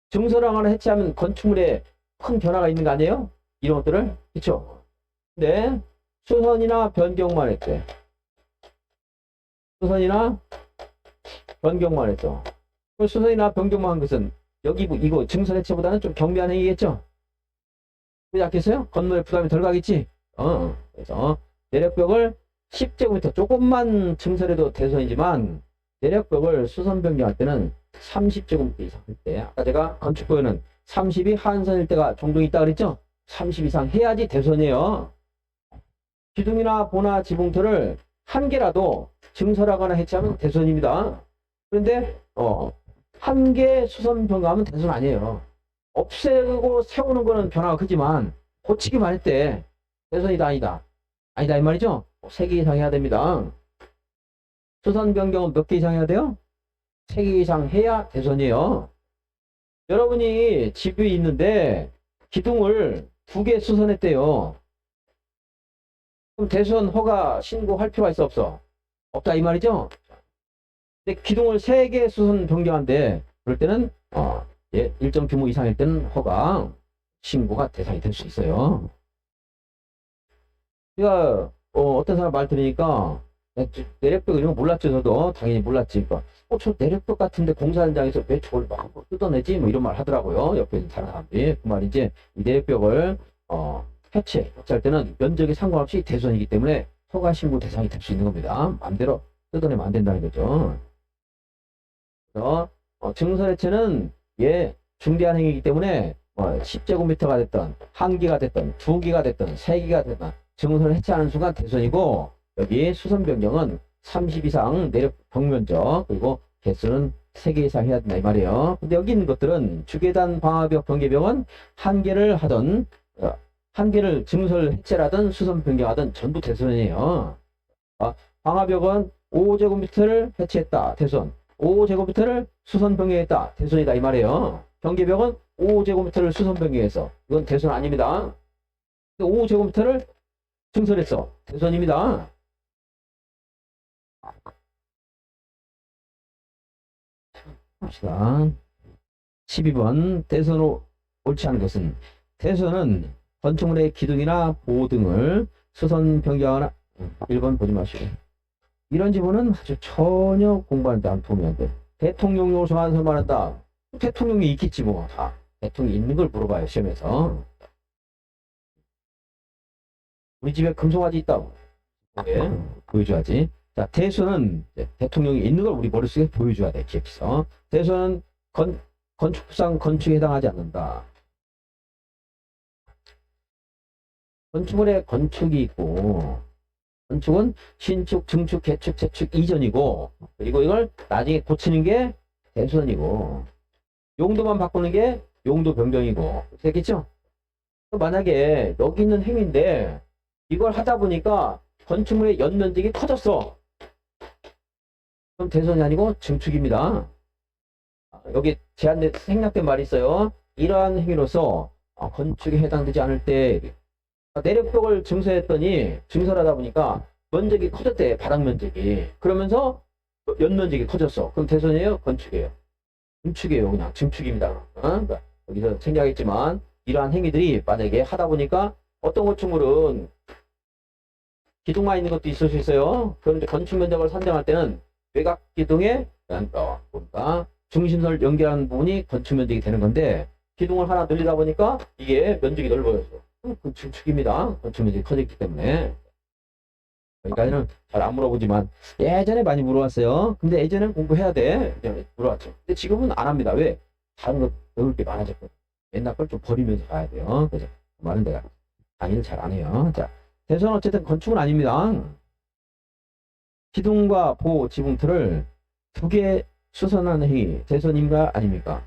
증설하거나 해체하면 건축물에 큰 변화가 있는 거 아니에요? 이런 것들을. 그쵸? 근데 수선이나 변경만 했대. 수선이나 변경만 했죠. 수선이나 변경만 한 것은 여기 이거 증설 해체보다는 좀 경미한 행위겠죠? 그렇지 않겠어요? 건물에 부담이 덜 가겠지? 그래서 내력벽을 10제곱미터 조금만 증설해도 대선이지만 내력벽을 수선 변경할 때는 30제곱미터 이상 할 때 아까 제가 건축법에는 30이 한선일 때가 종종 있다 그랬죠? 30 이상 해야지 대선이에요. 기둥이나 보나 지붕틀을 한 개라도 증설하거나 해체하면 대선입니다. 그런데 한 개 수선 변경하면 대선 아니에요. 없애고 세우는 거는 변화가 크지만 고치기만 했대. 대선이다 아니다. 아니다 이 말이죠. 3개 이상 해야 됩니다. 수선 변경은 몇 개 이상 해야 돼요? 3개 이상 해야 대선이에요. 여러분이 집이 있는데 기둥을 2개 수선했대요. 그럼 대선 허가 신고할 필요가 있어 없어? 없다 이 말이죠. 근데 기둥을 3개 수선 변경한데 그럴 때는 일정 규모 이상일 때는 허가 신고가 대상이 될 수 있어요. 제가 어떤 사람 말 들으니까 내력벽 이런 거 몰랐죠. 저도 당연히 몰랐지. 저 내력벽 같은데 공사 현장에서 왜 저걸 막 뜯어내지? 뭐 이런 말 하더라고요. 옆에 있는 다른 사람들이. 그 말이지 이 내력벽을 해체할 때는 면적에 상관없이 대선이기 때문에 허가 신고 대상이 될 수 있는 겁니다. 마음대로 뜯어내면 안 된다는 거죠. 그래서 증설 해체는 중대한 행위이기 때문에 10제곱미터가 됐던 1개가 됐던 2개가 됐던 3개가 됐던 증설 해체하는 순간 대선이고 여기 수선 변경은 30 이상 내력 벽면적 그리고 개수는 3개 이상 해야 된다 이 말이에요. 근데 여기 있는 것들은 주계단 방화벽 경계벽은 1개를 하던 1개를 증설 해체를 하든 수선 변경하든 전부 대선이에요. 방화벽은 5제곱미터를 해체했다 대선, 5제곱미터를 수선 변경했다 대선이다 이 말이에요. 경계벽은 5제곱미터를 수선 변경해서 이건 대선 아닙니다. 5제곱미터를 증설했어 대선입니다. 봅시다. 12번 대선으로 옳지 않은 것은 대선은 건축물의 기둥이나 보호 등을 수선 변경하거나 1번 보지 마시고 이런 지문은 아주 전혀 공부하는데 안 도움이 안 돼. 대통령용으로 정한 말한다. 대통령이 있겠지 뭐. 대통령이 있는 걸 물어봐요 시험에서. 우리 집에 금송아지 있다고. 보여줘야지. 자, 대수는 대통령이 있는 걸 우리 머릿속에 보여줘야 돼. 기억해서. 대수는 건축법상 건축에 해당하지 않는다. 건축물에 건축이 있고 건축은 신축, 증축, 개축, 재축 이전이고 그리고 이걸 나중에 고치는 게 대수선이고 용도만 바꾸는 게 용도 변경이고 됐겠죠? 만약에 여기 있는 행위인데 이걸 하다 보니까 건축물의 연면적이 커졌어. 그럼 대선이 아니고 증축입니다. 여기 생략된 말이 있어요. 이러한 행위로서 건축에 해당되지 않을 때 내력벽을 증설하다 보니까 면적이 커졌대. 바닥 면적이. 그러면서 연면적이 커졌어. 그럼 대선이에요? 건축이에요? 증축이에요. 그냥 증축입니다. 그러니까 여기서 생략했지만 이러한 행위들이 만약에 하다 보니까 어떤 건축물은 기둥만 있는 것도 있을 수 있어요. 그런데 건축 면적을 산정할 때는 외곽 기둥에 중심선을 연결하는 부분이 건축 면적이 되는 건데 기둥을 하나 늘리다 보니까 이게 면적이 넓어졌어. 그 증축입니다. 건축 면적이 커졌기 때문에. 여기까지는 잘 안 물어보지만 예전에 많이 물어봤어요. 근데 예전엔 공부해야 돼. 예전에 물어봤죠. 근데 지금은 안 합니다. 왜? 다른 거 배울 게 많아졌거든. 옛날 걸 좀 버리면서 가야 돼요. 그래서 그 말은 내가 강의를 잘 안 해요. 자, 대선 어쨌든 건축은 아닙니다. 기둥과 보, 지붕틀을 두 개 수선하는 행위, 대선인가 아닙니까?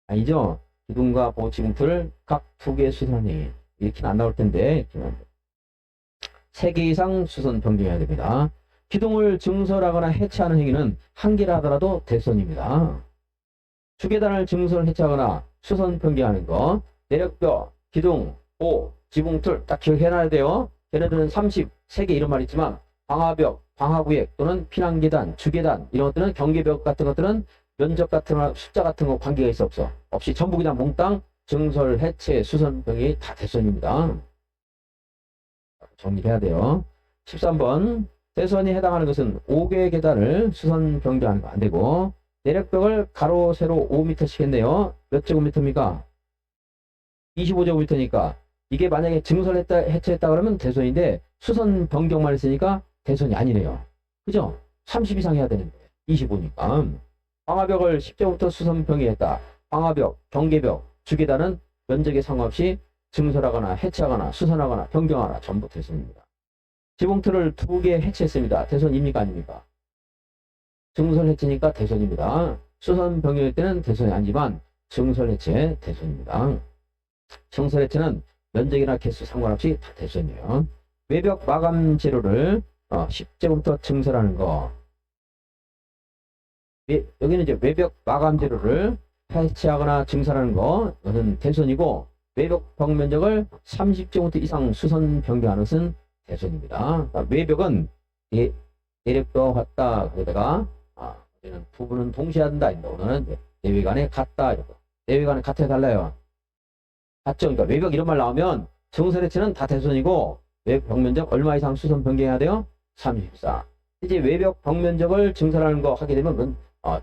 아니죠. 기둥과 보, 지붕틀을 각 두 개 수선하는 행위. 이렇게는 안 나올 텐데, 세 개 이상 수선 변경해야 됩니다. 기둥을 증설하거나 해체하는 행위는 한 개라 하더라도 대선입니다. 주계단을 증설 해체하거나 수선 변경하는 거, 내력벽, 기둥, 보, 지붕틀 딱 기억해놔야 돼요. 걔네들은 33개 이런 말 있지만 방화벽, 방화구획 또는 피난계단, 주계단 이런 것들은 경계벽 같은 것들은 면적 같은 거, 숫자 같은 거 관계가 있어 없어? 없이 전부 그냥 몽땅 증설, 해체, 수선 변경이 다 대선입니다. 정리해야 돼요. 13번 대선이 해당하는 것은 5개의 계단을 수선 변경하는 거 안 되고 내력벽을 가로 세로 5m씩 했네요. 몇 제곱미터입니까? 25제곱미터니까 이게 만약에 증설했다 해체했다 그러면 대선인데 수선 변경만 했으니까 대선이 아니네요. 그죠? 30 이상 해야 되는데 25니까 방화벽을 10제곱미터 수선 변경했다. 방화벽, 경계벽, 주계단은 면적에 상관없이 증설하거나 해체하거나 수선하거나 변경하거나 전부 대선입니다. 지붕틀을 2개 해체했습니다. 대선입니까 아닙니까? 증설 해체니까 대선입니다. 수선 변경일 때는 대선이 아니지만 증설 해체 대선입니다. 증설 해체는 면적이나 개수 상관없이 다 대선이에요. 외벽 마감 재료를 10제곱미터 증설하는 거. 여기는 이제 외벽 마감 재료를 해체하거나 증설하는 거, 이것은 대선이고 외벽 벽 면적을 30제곱미터 이상 수선 변경하는 것은 대선입니다. 외벽은 내력벽 같다. 거기다가 우리는 부분은 동시에 한다. 오늘은 내외관에 같다. 내외관에 같아 달라요. 같죠? 그러니까 외벽 이런 말 나오면 증설 해체는 다 대선이고 외벽 벽 면적 얼마 이상 수선 변경해야 돼요? 34. 이제 외벽 벽 면적을 증설하는 거 하게 되면 그건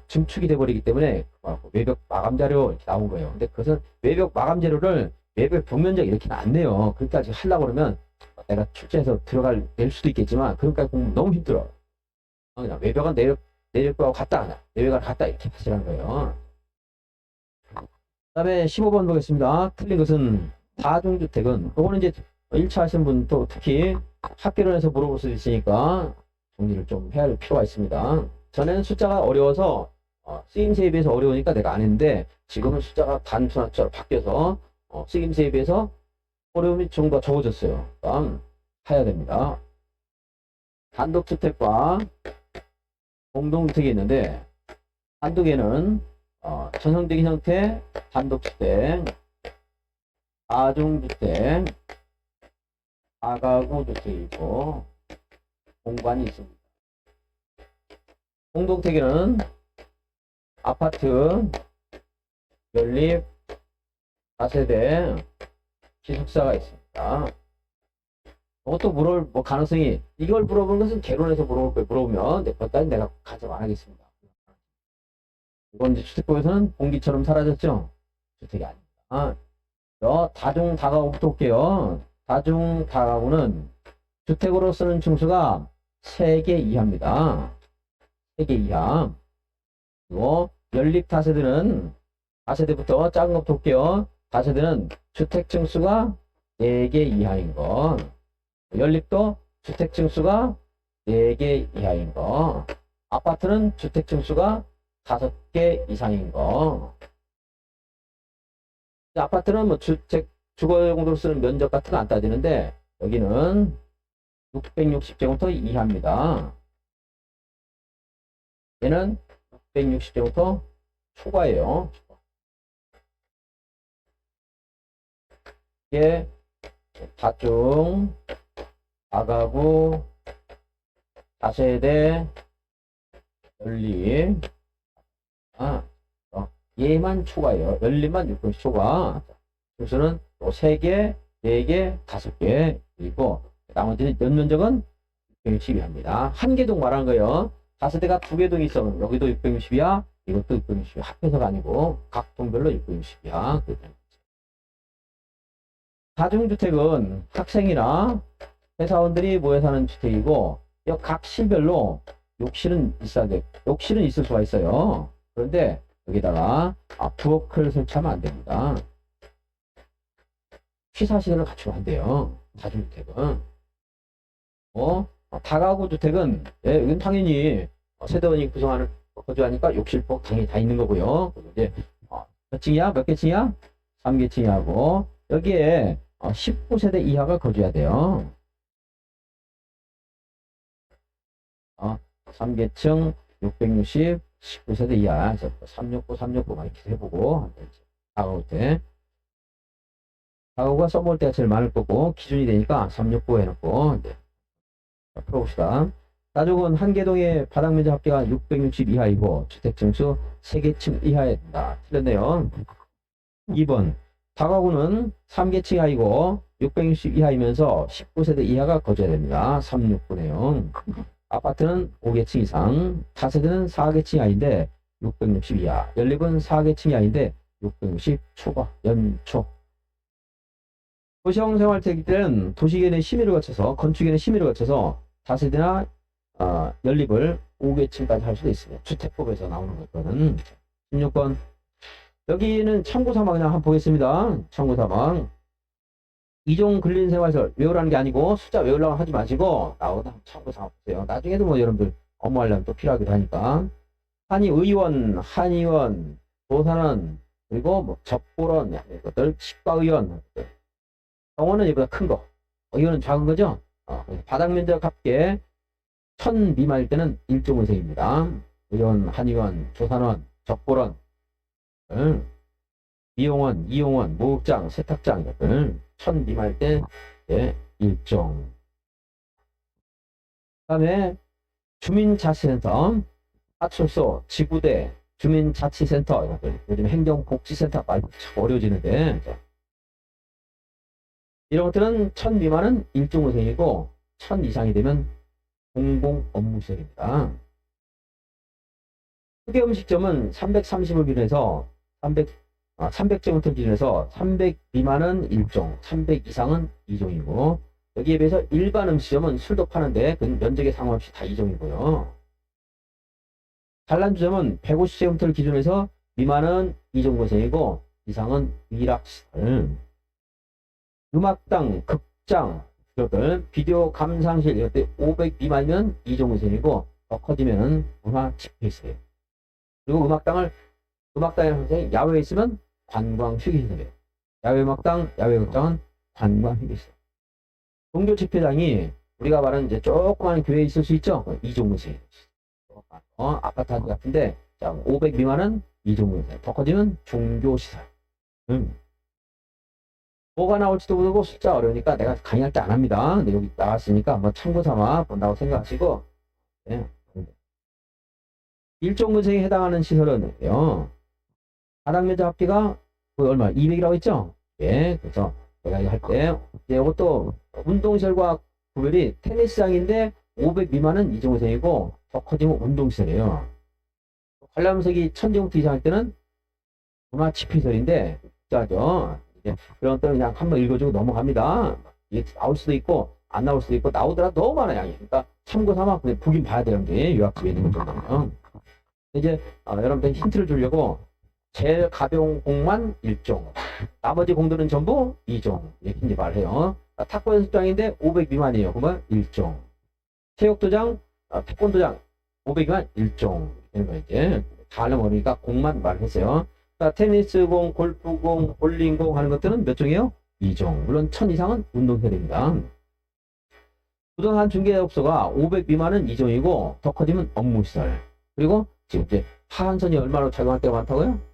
증축이 돼버리기 때문에 외벽 마감 자료 이렇게 나온 거예요. 근데 그것은 외벽 마감 자료를 외벽 벽 면적 이렇게는 안 내요. 그렇게까지 하려고 그러면 내가 출제해서 낼 수도 있겠지만 그러니까 공부 너무 힘들어. 그냥 외벽은 내력벽하고 같다. 그냥 내외관 같다 이렇게 하시라는 거예요. 그 다음에 15번 보겠습니다. 틀린 것은 다중주택은 이거는 이제 1차 하신 분도 특히 학교론에서 물어볼 수 있으니까 정리를 좀 해야 할 필요가 있습니다. 전에는 숫자가 어려워서 쓰임새에 비해서 어려우니까 내가 안 했는데 지금은 숫자가 단순화처럼 바뀌어서 쓰임새에 비해서 어려움이 좀 더 적어졌어요. 그럼 해야 됩니다. 단독주택과 공동주택이 있는데 단독에는 전형적인 형태 단독주택, 다중주택, 다가구 주택이고 공간이 있습니다. 공동주택에는 아파트, 연립, 다세대, 기숙사가 있습니다. 이것도 물어볼 가능성이 이걸 물어보는 것은 개론에서 물어보면 그것까지 내가 가정 안 하겠습니다. 이건 이제 주택법에서는 공기처럼 사라졌죠. 주택이 아닙니다. 다중 다가구부터 볼게요. 다중 다가구는 주택으로 쓰는 층수가 3개 이하입니다. 3개 이하. 그리고 연립 다세대는 다세대부터 작은 것부터 볼게요. 다세대는 주택 층수가 4개 이하인 거. 연립도 주택 층수가 4개 이하인 거. 아파트는 주택 층수가 5개 이상인 거. 아파트는 뭐 주거용도로 쓰는 면적 같은 거 안 따지는데 여기는 660제곱미터 이하입니다. 얘는 660제곱미터 초과예요. 이게 다중, 다가구, 다세대, 연립. 얘만 초과예요. 연립만 660 초과. 층수는 3개, 4개, 5개. 그리고 나머지는 연면적은 660이합니다. 한 개동 말하는 거예요. 다세대가 2개 동이 있으면 여기도 660이야. 이것도 660이야. 합해서가 아니고 각 동별로 660이야. 다중주택은 학생이나 회사원들이 모여 사는 주택이고, 각 실별로 욕실은 있어야 돼. 욕실은 있을 수가 있어요. 그런데 여기다가 부엌을 설치하면 안 됩니다. 취사시설을 갖추면 안 돼요. 다중주택은. 다가구 주택은, 예, 이건 당연히 세대원이 구성하는, 거주하니까 욕실, 부엌 당연히 다 있는 거고요. 그리고 이제, 몇 층이야? 몇 개 층이야? 3개 층이하고, 여기에 19세대 이하가 거주해야 돼요. 3계층 660 19세대 이하. 369 369 이렇게 해보고 다가올 때 다가구가 써먹을 때가 제일 많을 거고 기준이 되니까 369 해놓고 이제 풀어봅시다. 가족은 한 개동의 바닥 면적 합계가 660 이하이고 주택층수 3개층 이하에 된다. 틀렸네요. 2번 다가구는 3계층 이하이고 660 이하이면서 19세대 이하가 거주해야 됩니다. 369네요. 아파트는 5계층 이상, 다세대는 4계층 이하인데 660 이하, 연립은 4계층 이하인데 660 초과, 연초. 도시형 생활택일 때는 도시계획의 심의를 거쳐서, 건축계획의 심의를 거쳐서 다세대나 연립을 5계층까지 할 수도 있습니다. 주택법에서 나오는 거거든. 16번. 여기는 참고사항 그냥 한번 보겠습니다. 참고사항. 이종 근린생활시설 외우라는 게 아니고 숫자 외우려고 하지 마시고 나오다 참고사항 보세요. 나중에도 뭐 여러분들 업무하려면 또 필요하기도 하니까. 한의원, 한의원, 도산원, 그리고 뭐 접보론, 이것들 치과의원. 병원은 이보다 큰 거. 의원은 작은 거죠. 바닥 면적 합계 1000 미만일 때는 일종의생입니다. 의원, 한의원, 조산원, 접보론, 미용원, 이용원, 목욕장, 세탁장 이것들 1000 미만일 때 일종. 그다음에 주민자치센터, 파출소, 지구대, 주민자치센터 이것들 요즘 행정복지센터 많이 참 어려워지는데 이런 것들은 1000 미만은 일종의생이고 1000 이상이 되면 공공업무시설입니다. 크게음식점은 330을 기준해서 300제곱미터 기준에서 300 미만은 1종, 300 이상은 2종이고 여기에 비해서 일반 음식점은 술도 파는데 그 면적에 상관없이 다 2종이고요. 단란주점은 150제곱미터를 기준해서 미만은 2종고생이고 이상은 위락시설. 음악당, 극장, 이것들 비디오 감상실 이것들 500 미만이면 2종고생이고 더 커지면 문화집회시설. 그리고 음악당에 선생님 야외에 있으면 관광휴게시설이에요. 야외음악당, 야외극장은 관광휴게시설. 종교집회장이 우리가 말하는 이제 조그마한 교회에 있을 수 있죠. 이종무실. 아파트 한 같은데 500 미만은 이종무실. 더 커지면 종교시설. 뭐가 나올지도 모르고 숫자 어려우니까 내가 강의할 때 안 합니다. 근데 여기 나왔으니까 한번 참고 삼아 본다고 생각하시고 일종근생에 해당하는 시설은요. 바닥 면적 합계가 얼마? 200이라고 했죠? 예, 그래서 내가 이거 할 때, 이것도 운동시설과 구별이 테니스장인데 500 미만은 이종생이고 더 커지면 운동시설이에요. 관람석이 1000제곱미터 이상 할 때는 문화집회시설인데, 짜죠. 그런 때는 그냥 한번 읽어주고 넘어갑니다. 이게 나올 수도 있고, 안 나올 수도 있고, 나오더라 너무 많아, 양이. 그러니까 참고 삼아 보긴 봐야 되는 게 요약집에 있는 정도면. 이제, 여러분들 힌트를 주려고, 제일 가벼운 공만 1종, 나머지 공들은 전부 2종 이렇게 이제 말해요. 탁구 연습장인데 500 미만이에요. 그러면 1종. 체육도장, 태권도장 500 미만 1종 이런 거 이제 다 하려면 어려니까 공만 말했어요. 테니스공, 골프공, 볼링공 하는 것들은 몇 종이에요? 2종. 물론 1000 이상은 운동세대입니다. 부동산 중개업소가 500 미만은 2종이고 더 커지면 업무시설. 그리고 지금 이제 하한선이 얼마로 작용할 때가 많다고요?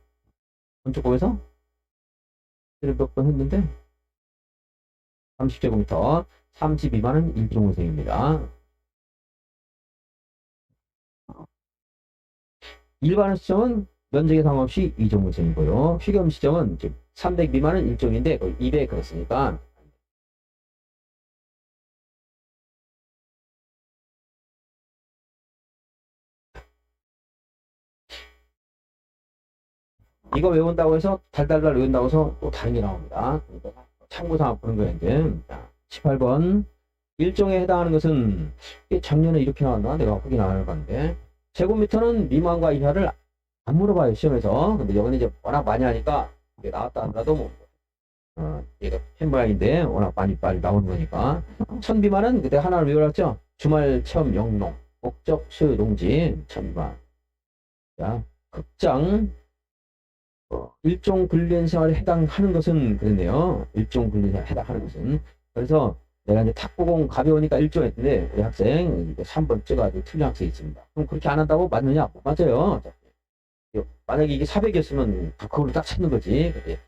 건축법에서 몇 번 했는데 30제곱미터 30 미만은 일종의생입니다. 일반 시점은 면적에 상관없이 이종의생이고요. 휴게음 시점은 300 미만은 일종인데 200 그랬으니까 이거 외운다고 해서 달달달 외운다고 해서 또 다른 게 나옵니다. 참고사항 보는 거예요. 이제 18번 일종에 해당하는 것은 이게 작년에 이렇게 나왔나? 내가 확인 안 해봤는데 제곱미터는 미만과 이하를 안 물어봐요 시험에서. 근데 여기는 이제 워낙 많이 하니까 이게 나왔다 하더라도 뭐 얘가 펜 모양인데 워낙 많이 빨리 나오는 거니까. 천비만은 그때 하나를 외워놨죠. 주말 체험 영농 목적 수요 농지 천비만. 자 극장 일종 근린 생활에 해당하는 것은 그랬네요. 일종 근린 생활에 해당하는 것은. 그래서 내가 이제 탁구공 가벼우니까 일종 했는데 우리 학생 3번 찍어가지고 틀린 학생이 있습니다. 그럼 그렇게 안 한다고 맞느냐? 못 맞아요. 만약에 이게 400이었으면 그걸로 딱 찾는 거지. 근데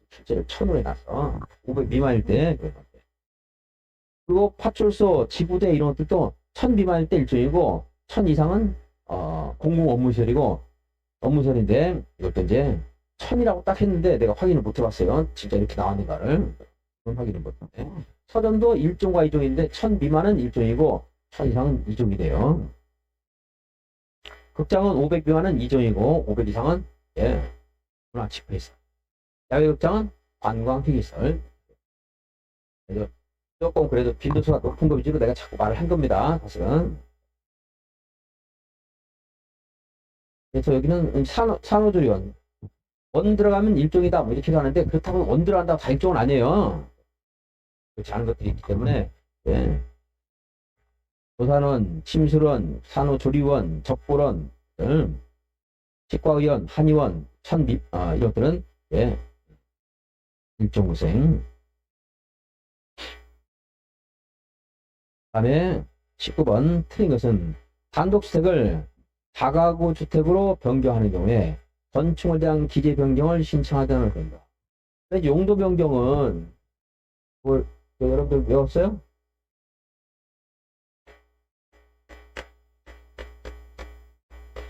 출제를 1000으로 해놨어. 500 미만일 때. 그리고 파출소, 지부대 이런 것들도 1000 미만일 때 일종이고 1000 이상은 공공 업무시설이고 업무시설인데 이것도 이제 1000이라고 딱 했는데 내가 확인을 못 해봤어요. 진짜 이렇게 나왔는가를. 그건 확인을 못 했네. 서점도 1종과 2종인데 1000 미만은 1종이고 1000 이상은 2종이 돼요. 극장은 500 미만은 2종이고 500 이상은 문화집회시설. 야외극장은 관광회의시설. 그래서 조금 그래도 빈도수가 높은 거 위주로 내가 자꾸 말을 한 겁니다. 사실은. 그래서 여기는 산후조리원. 원 들어가면 일종이다 뭐 이렇게 하는데 그렇다고 원 들어간다고 다 일종은 아니에요. 그렇지 않은 것들이 있기 때문에 도산원, 침술원, 산후조리원, 적보원, 치과의원, 한의원, 이런 것들은 일종구생. 다음에 19번 틀린 것은 단독주택을 다가구 주택으로 변경하는 경우에 건축물에 대한 기재 변경을 신청하다는 겁니다. 용도 변경은 여러분들 외웠어요?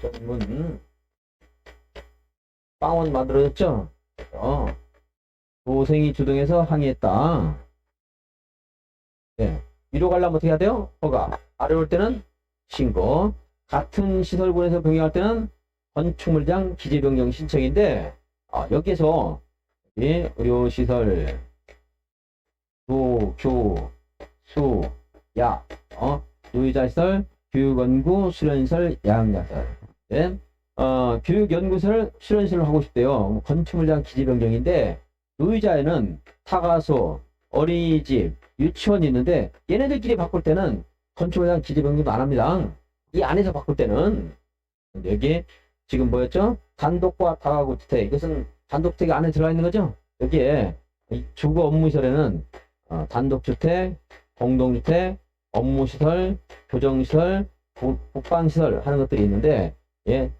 전문 빵원 만들어졌죠? 도생이 주동해서 항의했다. 위로 가려면 어떻게 해야 돼요? 허가. 아래로 올 때는 신고. 같은 시설군에서 변경할 때는 건축물에 대한 기재 변경 신청인데 여기에서 의료시설, 도, 교, 수, 야, 노유자시설, 교육연구, 수련시설, 야학야설. 교육연구시설, 수련시설을 하고 싶대요. 건축물에 대한 기재 변경인데 노유자에는 타가소, 어린이집, 유치원이 있는데 얘네들끼리 바꿀 때는 건축물에 대한 기재 변경도 안 합니다. 이 안에서 바꿀 때는 여기 지금 뭐였죠? 단독과 다가구 주택. 이것은 단독주택 안에 들어가 있는 거죠? 여기에 주거 업무시설에는 단독주택, 공동주택, 업무시설, 교정시설, 복방시설 하는 것들이 있는데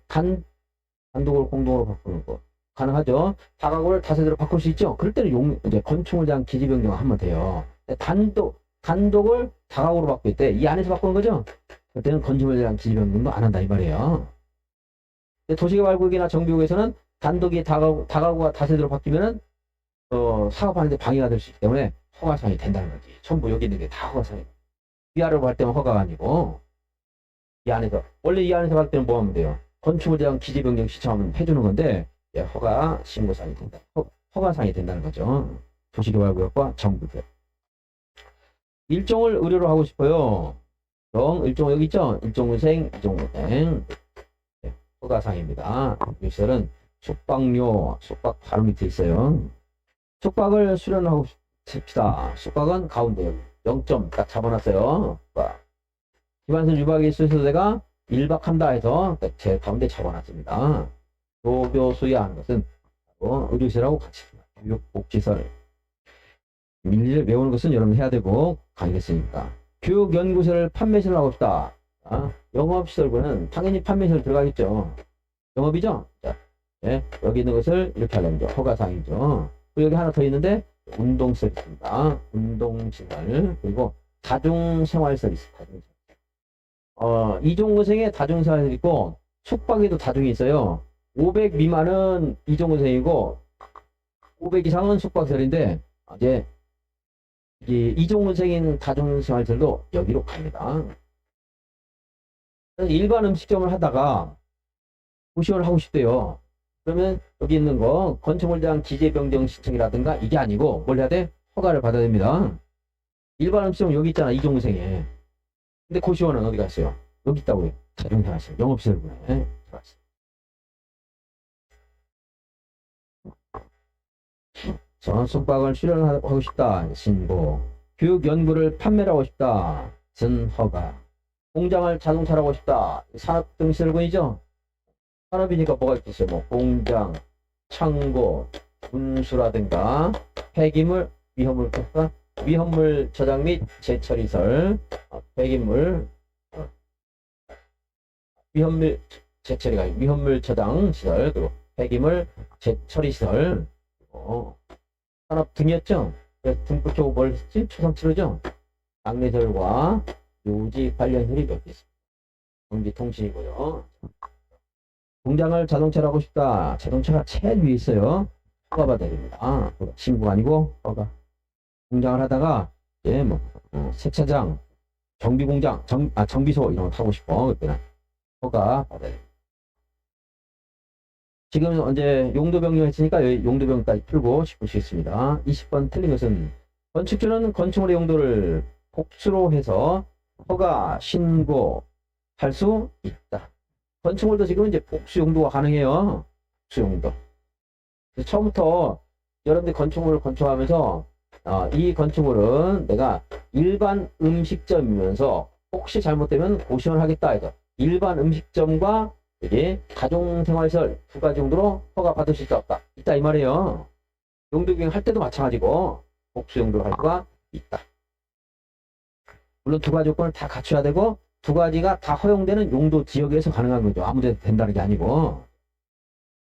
단독을 공동으로 바꾸는 거 가능하죠? 다가구를 다세대로 바꿀 수 있죠? 그럴 때는 이제 건축물에 대한 기재 변경을 하면 돼요. 단독을 다가구로 바꿀 때 이 안에서 바꾸는 거죠? 그럴 때는 건축물에 대한 기재 변경도 안 한다 이 말이에요. 도시개발구역이나 정비구역에서는 단독이 다가구가 다세대로 바뀌면은 사업하는데 방해가 될 수 있기 때문에 허가사항이 된다는 거지. 전부 여기 있는 게 다 허가사항이. 위아래로 갈 때는 허가가 아니고 이 안에서 원래 이 안에서 갈 때는 뭐 하면 돼요? 건축물에 대한 기재 변경 신청하면 해주는 건데 허가 신고사항이 된다. 허가사항이 된다는 거죠. 도시개발구역과 정비구역. 일종을 의료로 하고 싶어요. 일종 여기 있죠? 일종구생, 이종구생. 허가사항입니다. 시설은 숙박료, 숙박 바로 밑에 있어요. 숙박을 수련하고 싶다. 숙박은 가운데 0점 딱 잡아놨어요. 기반설 유박에 있어서 내가 1박한다 해서 제 가운데 잡아놨습니다. 교교수야 하는 것은 의료시설하고 같이 교육복지설. 밀리를 외우는 것은 여러분 해야 되고 가겠으니까. 교육연구소를 판매시설 하고 싶다. 영업시설부는 당연히 판매시설 들어가겠죠. 영업이죠? 자, 여기 있는 것을 이렇게 하려면 허가사항이죠. 그리고 여기 하나 더 있는데 운동시설 있습니다. 운동시설. 그리고 다중생활시설 있습니다. 이종고생에 다중생활시설 있고 숙박에도 다중이 있어요. 500 미만은 이종고생이고 500 이상은 숙박시설인데 이제 이종고생인 다중생활시설도 여기로 갑니다. 일반 음식점을 하다가 도시원을 하고 싶대요. 그러면 여기 있는 거 건축물에 대한 기재 변경 신청이라든가 이게 아니고 뭘 해야 돼? 허가를 받아야 됩니다. 일반 음식점 여기 있잖아, 이종생에. 근데 고시원은 어디 갔어요? 여기 있다고요. 자동 생활실, 영업시설부에 들어갔어요. 숙박을 수련하고 싶다. 신고. 교육 연구를 판매를 하고 싶다. 전허가. 공장을 자동차로 하고 싶다. 산업 등시설군이죠. 산업이니까 뭐가 있겠어요? 뭐 공장, 창고, 분수라든가 폐기물, 위험물 저장 및 재처리설, 폐기물, 위험물 재처리가 위험물 저장 시설, 그리고 폐기물 재처리 시설, 산업 등이었죠. 그래서 등 붙여고 뭘 했지? 초상치로죠. 장례설과 요지 관련설이 몇 개 있습니다. 전기통신이고요. 공장을 자동차로 하고 싶다. 자동차가 제일 위에 있어요. 허가 받아야 됩니다. 신고가 아니고 허가. 공장을 하다가 이제 뭐 세차장, 정비공장, 정비소 이런 거 타고 싶어. 그때는 허가 받아야 됩니다. 지금 언제 용도 변경했으니까 여기 용도 변경까지 풀고 싶으시겠습니다. 20번 틀린 것은 건축주는 건축물의 용도를 복수로 해서 허가, 신고할 수 있다. 건축물도 지금 이제 복수 용도가 가능해요. 복수 용도. 처음부터 여러분들이 건축물을 건축하면서 이 건축물은 내가 일반 음식점이면서 혹시 잘못되면 고시원을 하겠다 해서 일반 음식점과 이게 가정생활시설 두 가지 정도로 허가 받을 수 없다. 있다 이 말이에요. 용도 변경할 때도 마찬가지고 복수 용도로 할 수가 있다. 물론 두 가지 조건을 다 갖춰야 되고 두 가지가 다 허용되는 용도 지역에서 가능한 거죠. 아무 데도 된다는 게 아니고.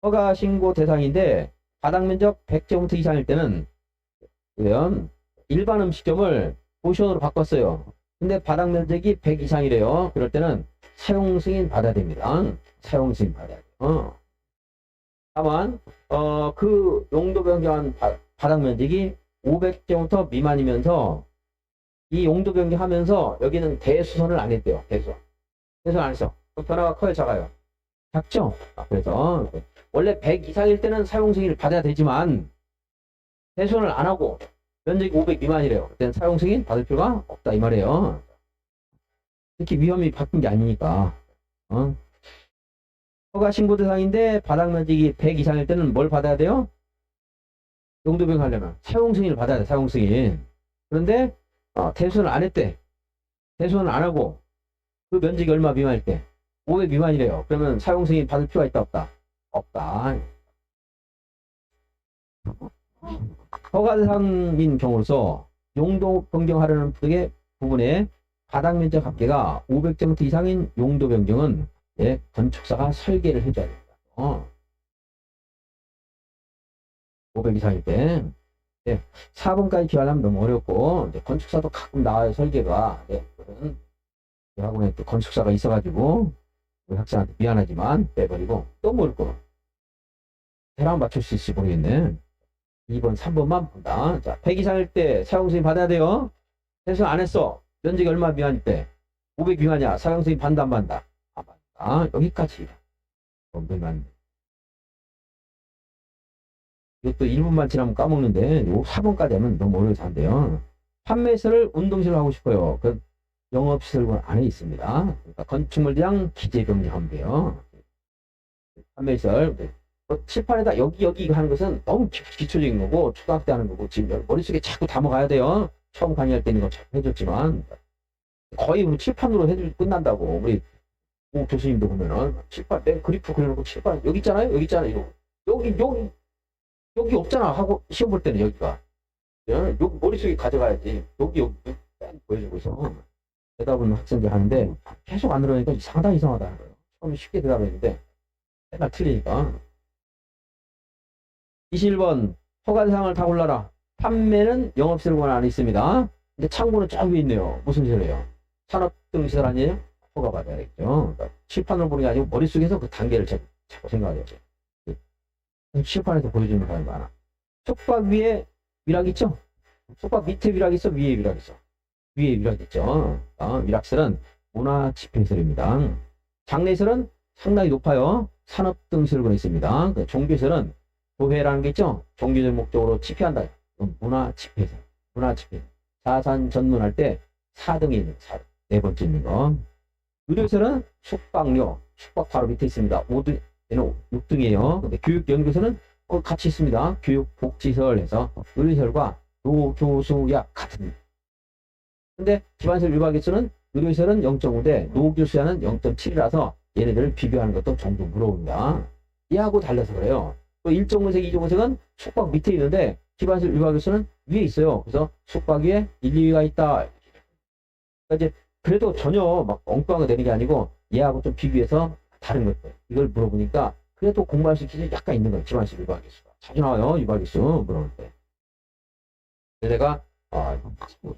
허가 신고 대상인데 바닥 면적 100제곱미터 이상일 때는 일반 음식점을 고시원으로 바꿨어요. 근데 바닥 면적이 100 이상이래요. 그럴 때는 사용 승인 받아야 됩니다. 사용 승인 받아야 돼요. 다만 그 용도 변경한 바닥 면적이 500제곱미터 미만이면서 이 용도 변경하면서 여기는 대수선을 안 했대요. 대수선 안 했어. 그럼 변화가 커요, 작아요? 작죠? 그래서 원래 100 이상일 때는 사용 승인을 받아야 되지만 대수선을 안 하고 면적이 500 미만이래요. 그때는 사용 승인 받을 필요가 없다 이 말이에요. 특히 위험이 바뀐 게 아니니까. 허가 신고 대상인데 바닥 면적이 100 이상일 때는 뭘 받아야 돼요? 용도 변경하려면 사용 승인을 받아야 돼. 사용 승인. 그런데 대수선을 안 했대. 대수선을 안 하고 그 면적이 얼마 미만일 때 500 미만이래요. 그러면 사용 승인 받을 필요가 있다 없다? 없다. 허가 대상인 경우로서 용도 변경하려는 등의 부분에 바닥 면적 합계가 500제곱미터 이상인 용도 변경은 건축사가 설계를 해줘야 됩니다. 500 이상일 때 4번까지 기하려면 너무 어렵고 건축사도 가끔 나와요. 설계가. 우리 학원에 또 건축사가 있어가지고 우리 학생한테 미안하지만 빼버리고 또 모를 거 대략 맞출 수 있을지 모르겠네. 2번 3번만 본다. 자, 100 이상일 때 사용승인 받아야 돼요. 해서 안 했어. 면적이 얼마 미만일 때 500 미만이야. 사용승인 받는다 안 받는다? 안 받는다. 여기까지 보면 이것도 1분만 지나면 까먹는데 요 4번까지 하면 너무 어려워서 안 돼요. 판매시설을 운동실로 하고 싶어요. 그 영업시설군 안에 있습니다. 그러니까 건축물 대상 기재 변경하면 돼요. 판매시설 칠판에다 여기 하는 것은 너무 기초적인 거고 초등학교 때 하는 거고 지금 머릿속에 자꾸 담아가야 돼요. 처음 강의할 때는 이거 잘 해줬지만 거의 우리 칠판으로 해주고 끝난다고. 우리 교수님도 보면은 칠판 맨 그리프 그려놓고 칠판 여기 있잖아요. 여기 있잖아요. 여기 없잖아 하고 시험 볼 때는 여기가 여기 머릿속에 가져가야지. 여기 맨 보여주고 있어. 대답은 학생들 하는데 계속 안 들어오니까 상당히 이상하다. 처음에 쉽게 대답했는데 맨날 틀리니까. 21번 허가 대상을 다 골라라. 판매는 영업시설권 안에 있습니다. 근데 창고는 저 위에 있네요. 무슨 시설이에요? 산업 등 시설 아니에요? 허가 받아야겠죠. 그러니까 칠판을 보는 게 아니고 머릿속에서 그 단계를 자꾸 생각해야 돼요. 칠판에서 보여주는 사람이 많아. 속박 위에 위락 있죠? 속박 밑에 위락 있어? 위에 위락 있어? 위에 위락 있죠. 위락설은 문화집행시설입니다. 장례시설은 상당히 높아요. 산업 등 시설권이 있습니다. 종교시설은 교회라는 게 있죠? 종교적 목적으로 집회한다. 문화집회시설. 문화집회. 자산 전문할 때 4등이 있는 4등. 네 번째 있는 거. 의료시설은 숙박료. 숙박 바로 밑에 있습니다. 5등, 얘는 6등이에요. 근데 교육연구소는 같이 있습니다. 교육복지시설에서 의료시설과 노교수약 같은. 근데 기반시설 위반기수는 의료시설은 0.5대 노교수야는 0.7이라서 얘네들을 비교하는 것도 종종 물어봅니다. 얘하고 달라서 그래요. 또 1종근색, 2종근색은 숙박 밑에 있는데 기반시설 위반기수는 위에 있어요. 그래서 숙박 위에 1, 2위가 있다. 그러니까 이제 그래도 전혀 막 엉뚱하게 되는 게 아니고 얘하고 좀 비교해서 다른 것들 이걸 물어보니까 그래도 공부할 수 있는 게 약간 있는 거예요. 기반시설 위반기수가 자주 나와요. 위반기수 물어볼 때. 내가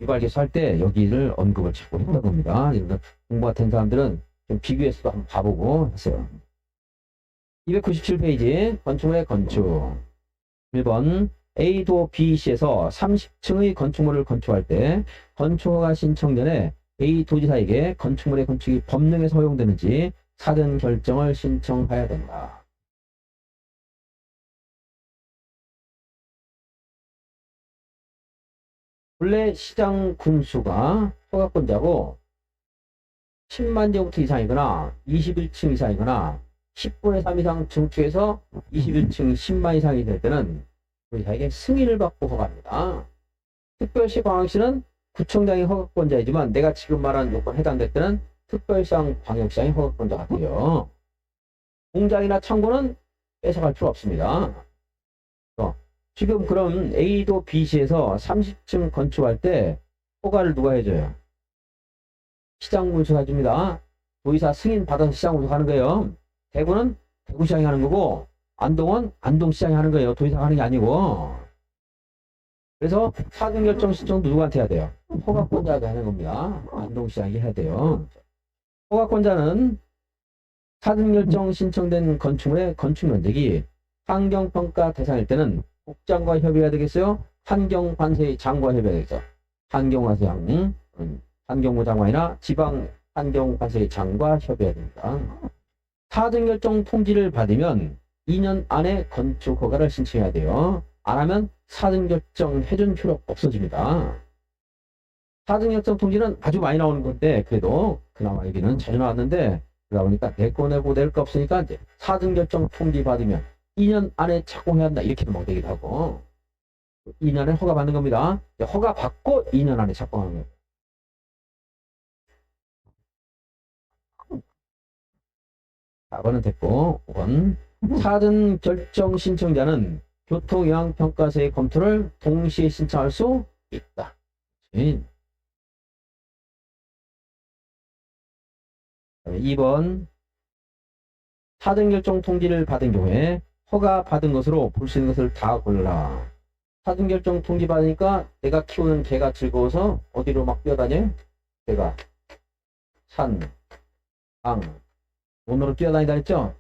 유발기수 할 때 여기를 언급을 자꾸 했던 겁니다. 이런 공부가 된 사람들은 좀 비교해서도 한번 봐보고 했어요. 297페이지 건축물의 건축. 1번 A도 B시에서 30층의 건축물을 건축할 때 건축허가 신청 전에 A 도지사에게 건축물의 건축이 법령에 허용되는지 사전 결정을 신청해야 된다. 본래 시장 군수가 허가권자고 10만 제곱미터 이상이거나 21층 이상이거나 10분의 3 이상 증축해서 21층 10만 이상이 될 때는 도지사에게 승인을 받고 허가합니다. 특별시 광역시는 구청장이 허가권자이지만 내가 지금 말한 요건 해당될 때는 특별시장 광역시장이 허가권자가 돼요. 공장이나 창고는 뺏어갈 필요 없습니다. 지금 그럼 A도 B시에서 30층 건축할 때 허가를 누가 해줘요? 시장군수가 해줍니다. 도의사 승인 받아서 시장군수가 하는 거예요. 대구는 대구시장이 하는 거고 안동은 안동시장이 하는 거예요. 도의사가 하는 게 아니고. 그래서 사전결정 신청도 누구한테 해야 돼요? 허가권자가 하는 겁니다. 안동시장이 해야 돼요. 허가권자는 사전결정 신청된 건축물의 건축 면적이 환경평가 대상일 때는 국장과 협의해야 되겠어요? 환경관세의 장과 협의해야 되겠어. 환경관세장, 환경부 장관이나 지방 환경관세의 장과 협의해야 됩니다. 사전결정 통지를 받으면 2년 안에 건축 허가를 신청해야 돼요. 안 하면 사전결정 해준 필요 없어집니다. 사전결정 통지는 아주 많이 나오는 건데 그래도 그나마 여기는 자주 나왔는데 그러다 보니까 내 거 내고 낼 거 없으니까 이제 사전결정 통지 받으면 2년 안에 착공해야 한다 이렇게도 막 되기도 하고 2년 안에 허가 받는 겁니다. 허가 받고 2년 안에 착공하는 거예요. 4번은 됐고 5번 사전결정 신청자는 교통영향평가서의 검토를 동시에 신청할 수 있다. 2번 사전결정 통지를 받은 경우에 허가 받은 것으로 볼 수 있는 것을 다 골라. 사전결정 통지 받으니까 내가 키우는 개가 즐거워서 어디로 막 뛰어다녀요? 개가 산, 강, 논으로 뛰어다니다 했죠?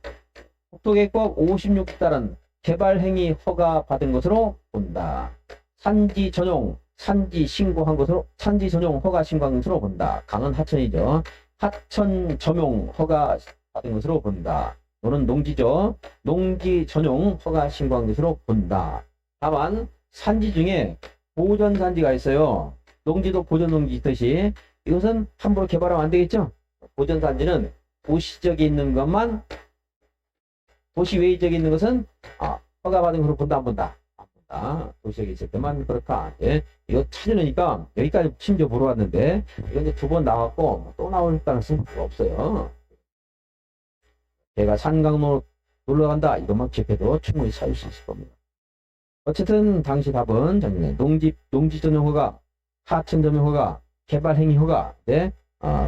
국토계획법 56 따른 개발행위 허가 받은 것으로 본다. 산지 전용, 산지 신고한 것으로, 산지 전용 허가 신고한 것으로 본다. 강은 하천이죠. 하천 점용 허가 받은 것으로 본다. 너는 농지죠. 농지 전용 허가 신고한 것으로 본다. 다만 산지 중에 보전산지가 있어요. 농지도 보전농지 있듯이 이것은 함부로 개발하면 안 되겠죠. 보전산지는 도시 지역에 있는 것만, 도시 외 지역에 있는 것은 허가받은 것으로 본다 안 본다? 안 본다. 도시지역에 있을 때만 그렇다. 예. 이거 찾으려니까 여기까지 심지어 물어봤는데 이거 이제 2번 나왔고 또 나올 가능성은 없어요. 걔가 산강로 놀러 간다 이것만 기억해도 충분히 찾을 수 있을 겁니다. 어쨌든 당시 답은 농지 전용 허가, 하천 전용 허가, 개발 행위 허가, 네,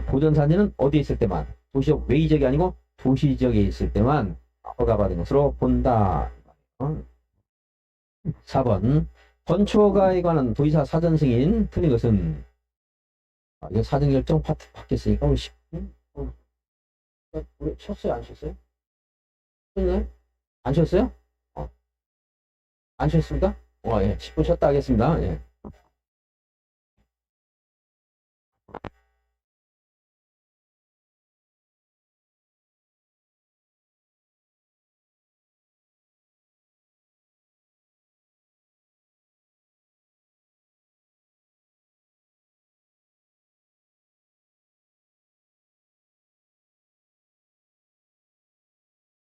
보전산지는 어디에 있을 때만, 도시적 외 지역이 아니고 도시 지역에 있을 때만 허가받은 것으로 본다. 4번 건축허가에 관한 도지사 사전 승인 틀린 것은 이거 사전 결정 파트 바뀌었으니까 우리 10분? 우리 쳤어요 안 쳤어요? 쳤나요? 안 쳤어요? 안 쳤습니까? 예, 10분 쳤다 하겠습니다. 예.